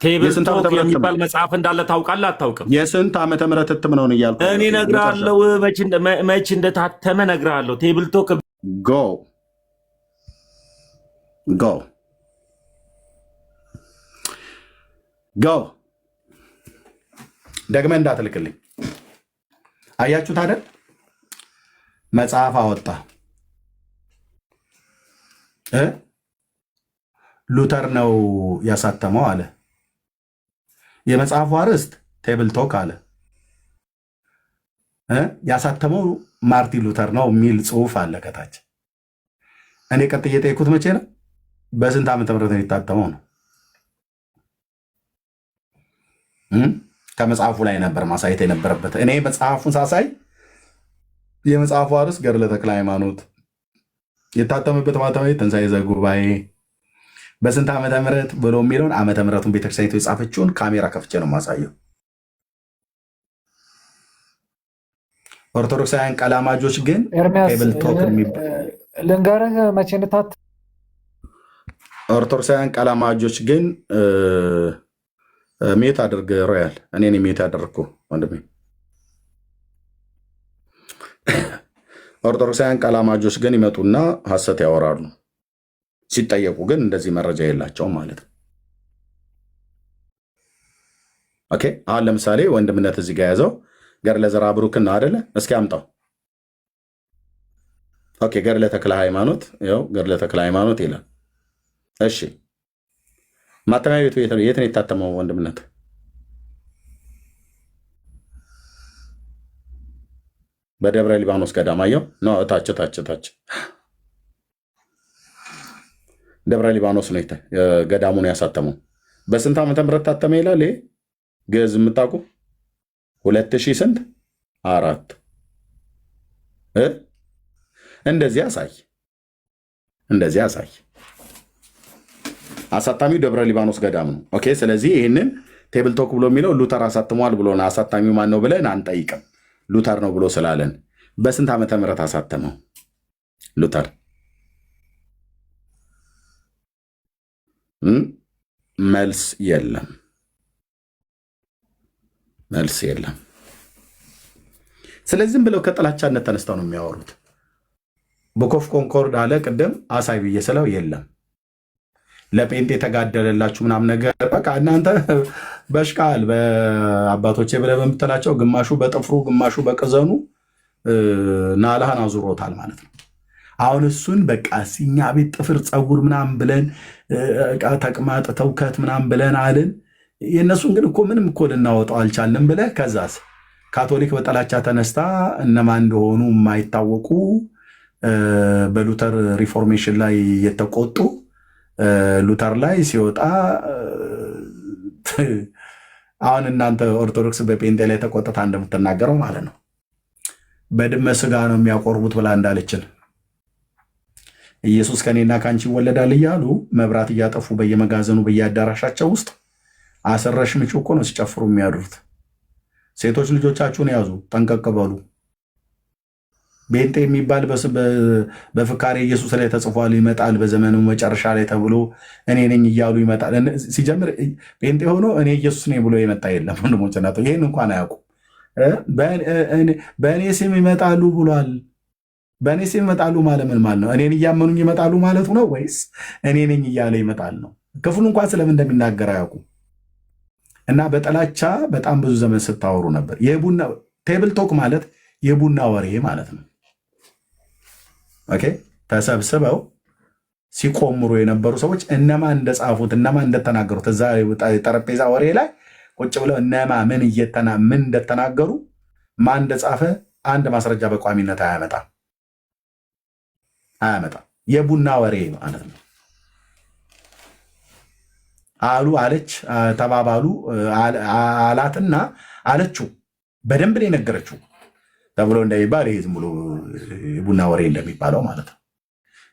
ቴብልቶክ የሚባል መጽሐፍ እንዳለ ታውቃለህ አታውቅም? የስንት ዓመተ ምህረት እትም ነው እያልኩ እኔ እነግርሃለሁ። መች እንደታተመ እነግርሃለሁ። ቴብልቶክ ጎ ደግመህ እንዳትልክልኝ። አያችሁት አይደል? መጽሐፍ አወጣ። ሉተር ነው ያሳተመው አለ። የመጽሐፉ አርዕስት ቴብልቶክ አለ። ያሳተመው ማርቲን ሉተር ነው የሚል ጽሑፍ አለ ከታች። እኔ ቀጥ እየጠየኩት መቼ ነው? በስንት ዓመተ ምህረት ነው የታተመው ነው። ከመጽሐፉ ላይ ነበር ማሳየት የነበረበት። እኔ መጽሐፉን ሳሳይ የመጽሐፉ አርዕስት ገድለ ተክለ ሃይማኖት፣ የታተመበት ማተሚያ ትንሣኤ ዘጉባኤ፣ በስንት ዓመተ ምህረት ብሎ የሚለውን ዓመተ ምህረቱን ቤተክርስቲያኒቱ የጻፈችውን ካሜራ ከፍቼ ነው የማሳየው። ኦርቶዶክሳውያን ቀላማጆች ግን ቴብልቶክ ልንገርህ መቼ እንታት ኦርቶዶክሳውያን ቀላማጆች ግን ሜት አድርግ ሮያል። እኔን ሜት አደረግኩ ወንድሜ። ኦርቶዶክሳውያን ቀላማጆች ግን ይመጡና ሐሰት ያወራሉ። ሲጠየቁ ግን እንደዚህ መረጃ የላቸውም ማለት ነው። ኦኬ፣ አሁን ለምሳሌ ወንድምነት እዚህ ጋር ያዘው ገድለ ዘርዓ ብሩክን ነው አይደለ? እስኪ አምጣው። ኦኬ፣ ገድለ ተክለ ሃይማኖት፣ ያው ገድለ ተክለ ሃይማኖት ይላል። እሺ፣ ማተሚያ ቤቱ የት ነው የታተመው ወንድምነት? በደብረ ሊባኖስ ገዳማየው ነው። ታች ደብረ ሊባኖስ ነው ገዳሙን ያሳተመው። በስንት ዓመተ ምህረት ታተመ ይላል? ይሄ ግዕዝ የምታውቁ 2000 ስንት 4 እንደዚህ አሳይ። አሳታሚው ደብረ ሊባኖስ ገዳም ነው። ኦኬ፣ ስለዚህ ይህንን ቴብልቶክ ብሎ የሚለው ሉተር አሳትሟል ብሎ ነው። አሳታሚው ማን ነው ብለን አንጠይቅም። ሉተር ነው ብሎ ስላለን በስንት ዓመተ ምህረት አሳተመው ሉተር? መልስ የለም። ስለዚህም ብለው ከጥላቻነት ተነስተው ነው የሚያወሩት። ቡክ ኦፍ ኮንኮርድ አለ ቅድም አሳይ ብዬ ስለው የለም። ለጴንጤ የተጋደለላችሁ ምናምን ነገር በቃ እናንተ በሽቃል በአባቶቼ ብለህ በምትላቸው ግማሹ በጥፍሩ ግማሹ በቅዘኑ ናላህን አዙሮታል ማለት ነው። አሁን እሱን በቃ እኛ ቤት ጥፍር ፀጉር ምናምን ብለን ተቅማጥ ተውከት ምናምን ብለን አልን። የእነሱን ግን እኮ ምንም እኮ ልናወጣው አልቻልንም ብለህ ከዛስ ካቶሊክ በጠላቻ ተነስታ እነማን እንደሆኑ የማይታወቁ በሉተር ሪፎርሜሽን ላይ የተቆጡ ሉተር ላይ ሲወጣ አሁን እናንተ ኦርቶዶክስ በጴንጤ ላይ ተቆጥታ እንደምትናገረው ማለት ነው። በድመ ስጋ ነው የሚያቆርቡት ብላ እንዳለችን ኢየሱስ ከኔና ከአንቺ ይወለዳል እያሉ መብራት እያጠፉ በየመጋዘኑ በየአዳራሻቸው ውስጥ አሰረሽ ምጭ እኮ ነው ሲጨፍሩ የሚያድሩት። ሴቶች ልጆቻችሁን ያዙ፣ ጠንቀቅ በሉ። ጴንጤ የሚባል በፍካሬ ኢየሱስ ላይ ተጽፏል፣ ይመጣል በዘመኑ መጨረሻ ላይ ተብሎ እኔ ነኝ እያሉ ይመጣል። ሲጀምር ጴንጤ ሆኖ እኔ ኢየሱስ ነኝ ብሎ የመጣ የለም። ወንድሞች ናቶ ይህን እንኳን አያውቁም። በእኔ ስም ይመጣሉ ብሏል። በእኔ ስም ይመጣሉ ማለት ምን ማለት ነው? እኔን እያመኑኝ ይመጣሉ ማለቱ ነው ወይስ እኔ ነኝ እያለ ይመጣል ነው? ክፍሉ እንኳን ስለምን እንደሚናገር አያውቁም። እና በጥላቻ በጣም ብዙ ዘመን ስታወሩ ነበር። ቴብል ቶክ ማለት የቡና ወሬ ማለት ነው። ኦኬ፣ ተሰብስበው ሲቆምሩ የነበሩ ሰዎች እነማን እንደጻፉት እነማን እንደተናገሩት እዛ ጠረጴዛ ወሬ ላይ ቁጭ ብለው እነማ ምን እንደተናገሩ ማን እንደጻፈ አንድ ማስረጃ በቋሚነት አያመጣም። የቡና ወሬ ማለት ነው። አሉ አለች ተባባሉ አላትና አለችው በደንብ ነው የነገረችው ተብሎ እንደሚባል ይሄ ዝም ብሎ የቡና ወሬ እንደሚባለው ማለት ነው።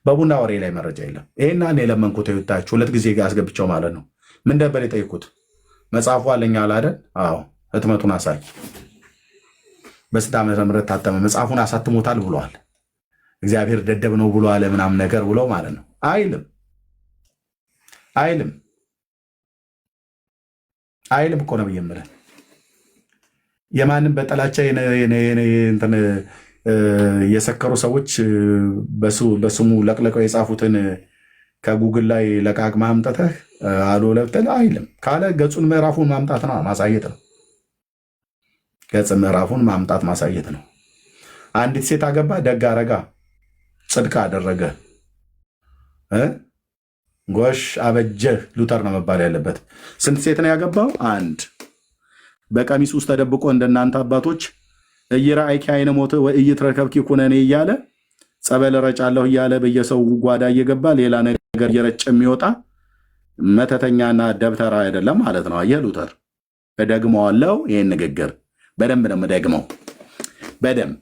በቡና ወሬ ላይ መረጃ የለም። ይሄና እኔ የለመንኩት ይወጣችሁ 2 ጊዜ አስገብቸው ማለት ነው። ምን ነበር የጠየኩት? መጽሐፉ አለኝ አለ አይደል? አዎ ህትመቱን አሳይ። በስንት ዓመተ ምህረት ታተመ? መጽሐፉን አሳትሞታል ብለዋል። እግዚአብሔር ደደብ ነው ብሎ አለ ምናምን ነገር ብሎ ማለት ነው። አይልም እኮ ነው የምልህ። የማንም በጠላቻ እንትን የሰከሩ ሰዎች በስሙ ለቅለቀው የጻፉትን ከጉግል ላይ ለቃቅማ አምጥተህ አሎ ለብተን አይልም ካለ ገጹን ምዕራፉን ማምጣት ነው፣ ማሳየት ነው። ገጽ ምዕራፉን ማምጣት ማሳየት ነው። አንዲት ሴት አገባ፣ ደግ አረጋ፣ ጽድቅ አደረገ፣ ጎሽ አበጀህ ሉተር ነው መባል ያለበት። ስንት ሴት ነው ያገባው? አንድ። በቀሚስ ውስጥ ተደብቆ እንደናንተ አባቶች እይራአይኪ አይነ ሞት ወእይትረከብኪ ኩነኔ እያለ ጸበል ረጫለሁ እያለ በየሰው ጓዳ እየገባ ሌላ ነገር እየረጨ የሚወጣ መተተኛና ደብተራ አይደለም ማለት ነው። አየህ ሉተር፣ እደግመዋለሁ። ይህን ንግግር በደንብ ነው የምደግመው፣ በደንብ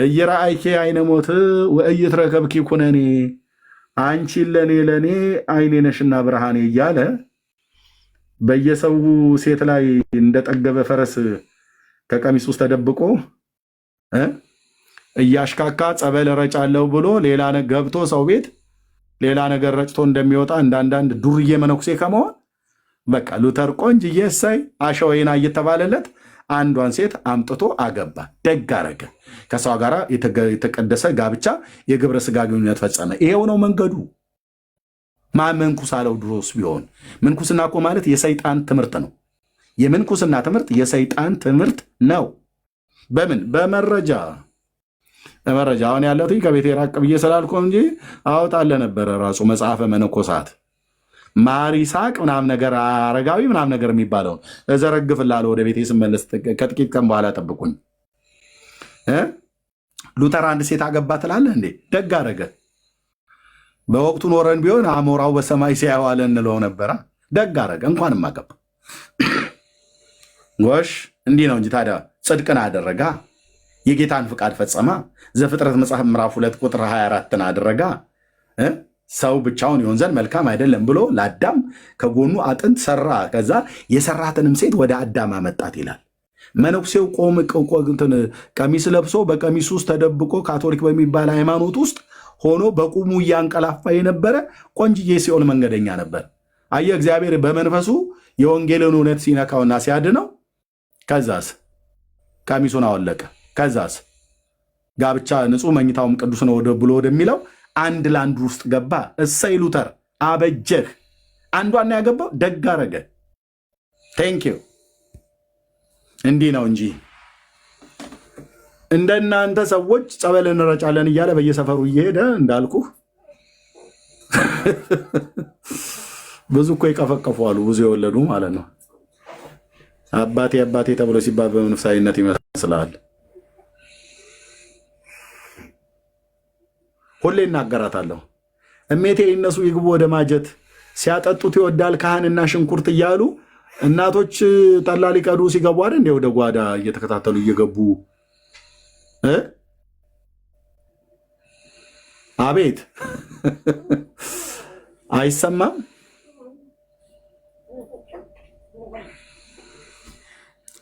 እይራአይኪ አይነ ሞት ወእይትረከብኪ ኩነኔ፣ አንቺን ለኔ አይኔ ነሽና ብርሃኔ እያለ በየሰው ሴት ላይ እንደጠገበ ፈረስ ከቀሚስ ውስጥ ተደብቆ እያሽካካ ጸበል ረጫለሁ ብሎ ሌላ ገብቶ ሰው ቤት ሌላ ነገር ረጭቶ እንደሚወጣ እንዳንዳንድ ዱርዬ መነኩሴ ከመሆን በቃ ሉተር ቆንጅዬ እሰይ አሸወይና እየተባለለት አንዷን ሴት አምጥቶ አገባ። ደግ አረገ። ከሷ ጋር የተቀደሰ ጋብቻ የግብረ ስጋ ግንኙነት ፈጸመ። ይሄው ነው መንገዱ። ማን መንኩስ አለው? ድሮስ ቢሆን ምንኩስና እኮ ማለት የሰይጣን ትምህርት ነው። የምንኩስና ትምህርት የሰይጣን ትምህርት ነው። በምን በመረጃ አሁን ያለሁት ከቤቴ ራቅ ብዬ ስላልኩ እንጂ አወጣለ ነበረ ራሱ መጽሐፈ መነኮሳት ማር ይስሐቅ ምናምን ነገር አረጋዊ ምናምን ነገር የሚባለውን እዘረግፍላለሁ ወደ ቤቴ ስመለስ። ከጥቂት ቀን በኋላ ጠብቁኝ። ሉተር አንድ ሴት አገባ ትላለህ እንዴ? ደግ አረገ። በወቅቱ ኖረን ቢሆን አሞራው በሰማይ ሲያዋለ እንለው ነበረ። ደግ አረገ። እንኳንም አገባ። ጎሽ እንዲህ ነው እንጂ ታዲያ ጽድቅን አደረጋ፣ የጌታን ፍቃድ ፈጸማ። ዘፍጥረት መጽሐፍ ምዕራፍ 2 ቁጥር 24 አደረጋ። ሰው ብቻውን ይሆን ዘንድ መልካም አይደለም ብሎ ለአዳም ከጎኑ አጥንት ሰራ። ከዛ የሰራትንም ሴት ወደ አዳም አመጣት ይላል። መነኩሴው ቀሚስ ለብሶ በቀሚስ ውስጥ ተደብቆ ካቶሊክ በሚባል ሃይማኖት ውስጥ ሆኖ በቁሙ እያንቀላፋ የነበረ ቆንጅዬ ሲኦል መንገደኛ ነበር። አየህ፣ እግዚአብሔር በመንፈሱ የወንጌልን እውነት ሲነካውና ሲያድነው፣ ከዛስ ቀሚሱን አወለቀ። ከዛስ ጋብቻ ንጹሕ መኝታውም ቅዱስ ነው ብሎ ወደሚለው አንድ ለአንድ ውስጥ ገባ። እሰይ ሉተር አበጀህ። አንዷን ያገባው ደግ አረገ። ቴንኪው። እንዲህ ነው እንጂ እንደናንተ ሰዎች ጸበል እንረጫለን እያለ በየሰፈሩ እየሄደ እንዳልኩህ ብዙ እኮ ይቀፈቀፉ አሉ፣ ብዙ የወለዱ ማለት ነው። አባቴ ተብሎ ሲባል በመንፈሳዊነት ይመስላል። ሁሌ እናገራታለሁ። እሜቴ እነሱ ይግቡ ወደ ማጀት፣ ሲያጠጡት ይወዳል ካህንና ሽንኩርት እያሉ እናቶች ጠላ ሊቀዱ ሲገቡ አይደል እንደ ወደ ጓዳ እየተከታተሉ እየገቡ አቤት አይሰማም።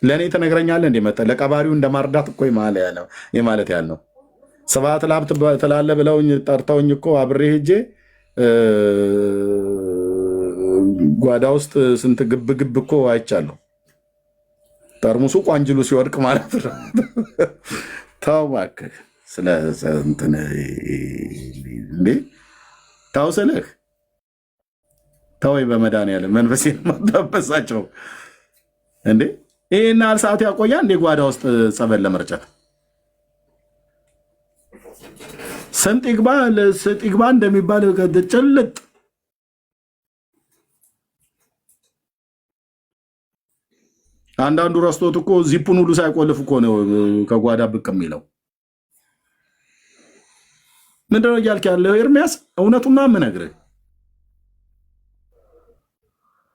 ለእኔ ተነግረኛለህ እንደ መጠ ለቀባሪው እንደማርዳት እኮ የማለት ያልነው ስብሐት ለአብ ትላለህ ብለውኝ ጠርተውኝ እኮ አብሬ ሄጄ ጓዳ ውስጥ ስንት ግብ እኮ አይቻለሁ። ጠርሙሱ ቋንጅሉ ሲወድቅ ማለት ነው። ተው እባክህ ስለ እንትን እንዴ ተው ስልህ ተወይ፣ በመድኃኒዓለም መንፈሴን ማታበሳቸው እንዴ። ይህን ያህል ሰዓት ያቆያ እንዴ ጓዳ ውስጥ ጸበል ለመርጨት? ስንጥ ይግባ እንደሚባል ጭልጥ አንዳንዱ ረስቶት እኮ ዚፑን ሁሉ ሳይቆልፍ እኮ ነው ከጓዳ ብቅ የሚለው። ምንድነው እያልክ ያለው ኤርሚያስ? እውነቱና የምነግርህ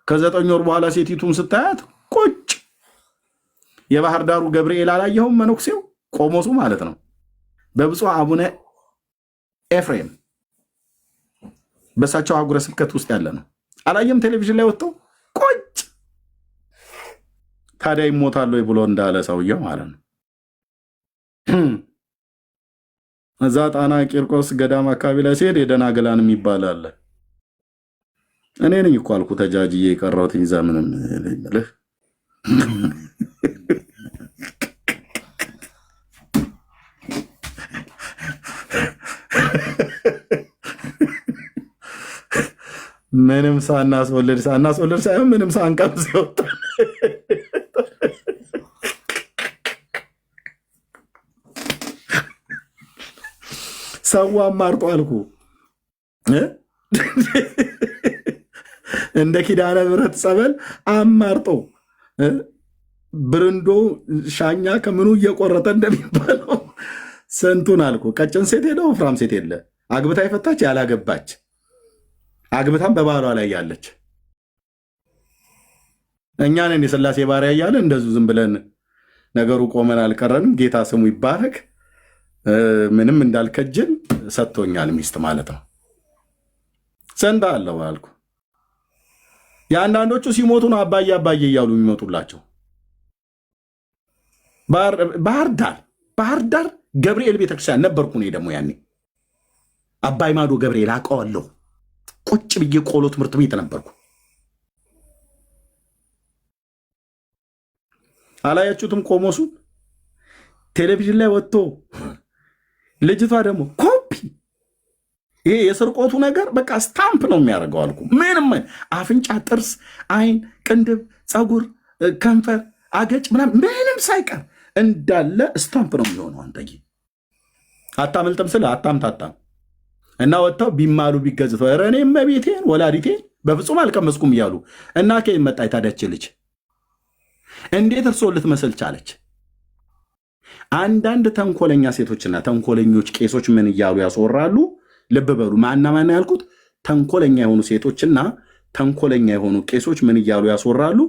ከ9 ወር በኋላ ሴቲቱን ስታያት ቁጭ የባህር ዳሩ ገብርኤል አላየኸውም? መነኩሴው ቆሞሱ ማለት ነው። በብፁዕ አቡነ ኤፍሬም በሳቸው አህጉረ ስብከት ውስጥ ያለ ነው። አላየም? ቴሌቪዥን ላይ ወጥተው ቁጭ ታዲያ ይሞታሉ ብሎ እንዳለ ሰውየው ማለት ነው። እዛ ጣና ቂርቆስ ገዳም አካባቢ ላይ ሲሄድ የደናግላን የሚባል አለ። እኔ ነኝ እኮ አልኩ ተጃጅዬ የቀረሁት ይዛ ምንም ልህ ምንም ሳናስወልድ ሳይሆን ምንም ሳንቀምስ ይወጣል። ሰው አማርጦ አልኩ እንደ ኪዳነ ምሕረት ጸበል አማርጦ ብርንዶ ሻኛ ከምኑ እየቆረጠ እንደሚባለው ስንቱን አልኩ። ቀጭን ሴት ሄደ፣ ወፍራም ሴት የለ፣ አግብታ የፈታች ያላገባች፣ አግብታም በባሏ ላይ ያለች እኛንን የሥላሴ ባሪያ እያለ እንደዙ ዝም ብለን ነገሩ ቆመን አልቀረንም። ጌታ ስሙ ይባረክ። ምንም እንዳልከጅል ሰጥቶኛል ሚስት ማለት ነው። ሰንዳ አለው አልኩ። የአንዳንዶቹ ሲሞቱ ነው አባዬ አባዬ እያሉ የሚመጡላቸው። ባህር ዳር ገብርኤል ቤተክርስቲያን ነበርኩ እኔ ደግሞ ያኔ አባይ ማዶ ገብርኤል አውቀዋለሁ። ቁጭ ብዬ ቆሎ ትምህርት ቤት ነበርኩ። አላያችሁትም? ቆሞሱ ቴሌቪዥን ላይ ወጥቶ ልጅቷ ደግሞ ኮፒ ይሄ የስርቆቱ ነገር በቃ ስታምፕ ነው የሚያደርገው አልኩ። ምንም አፍንጫ፣ ጥርስ፣ አይን፣ ቅንድብ፣ ፀጉር፣ ከንፈር፣ አገጭ ምንም ሳይቀር እንዳለ ስታምፕ ነው የሚሆነው። አንተዬ አታመልጥም ስለ አታምታታም እና ወጥተው ቢማሉ ቢገዝተው ኧረ እኔ እመቤቴን ወላዲቴን በፍጹም አልቀመስኩም እያሉ እና ከየት መጣች ታዲያች ልጅ? እንዴት እርሶ ልትመስል ቻለች? አንዳንድ ተንኮለኛ ሴቶችና ተንኮለኞች ቄሶች ምን እያሉ ያስወራሉ? ልብ በሉ። ማና ያልኩት ተንኮለኛ የሆኑ ሴቶችና ተንኮለኛ የሆኑ ቄሶች ምን እያሉ ያስወራሉ?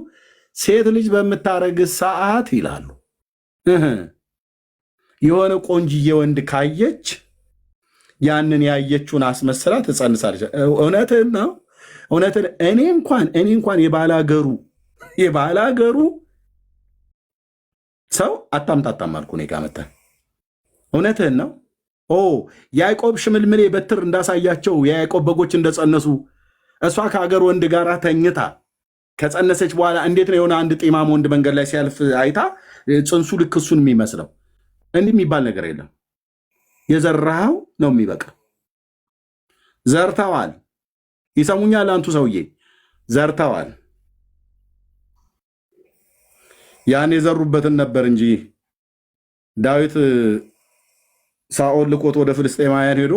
ሴት ልጅ በምታረግ ሰዓት ይላሉ የሆነ ቆንጅዬ ወንድ ካየች ያንን ያየችውን አስመስላ ትጸንሳለች። እውነትን ነው እውነትን። እኔ እንኳን የባላገሩ ሰው አታምታታም አልኩ። እኔ ጋር መጣ። እውነትህን ነው። ያዕቆብ ሽምልምሌ በትር እንዳሳያቸው የያዕቆብ በጎች እንደጸነሱ እሷ ከሀገር ወንድ ጋር ተኝታ ከጸነሰች በኋላ እንዴት ነው የሆነ አንድ ጤማም ወንድ መንገድ ላይ ሲያልፍ አይታ ጽንሱ ልክ እሱን የሚመስለው? እንዲህ የሚባል ነገር የለም። የዘራኸው ነው የሚበቅለው። ዘርተዋል። ይሰሙኛል? አንቱ ሰውዬ ዘርተዋል። ያን የዘሩበትን ነበር እንጂ ዳዊት ሳኦል ልኮት ወደ ፍልስጤማውያን ሄዶ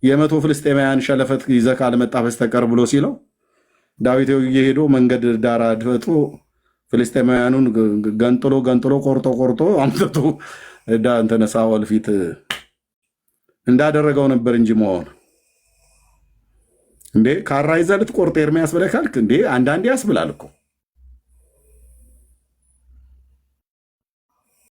100 ፍልስጤማውያን ሸለፈት ይዘህ ካልመጣ በስተቀር ብሎ ሲለው ዳዊት ሄዶ መንገድ ዳር አድፍጦ ፍልስጤማውያኑን ገንጥሎ ቆርጦ አምጥቶ እንትን ሳኦል ፊት እንዳደረገው ነበር እንጂ መሆን እንዴ ካራ ይዘህ ልትቆርጥ ኤርምያስ ብለህ ካልክ እንዴ አንዳንዴ ያስብላል እኮ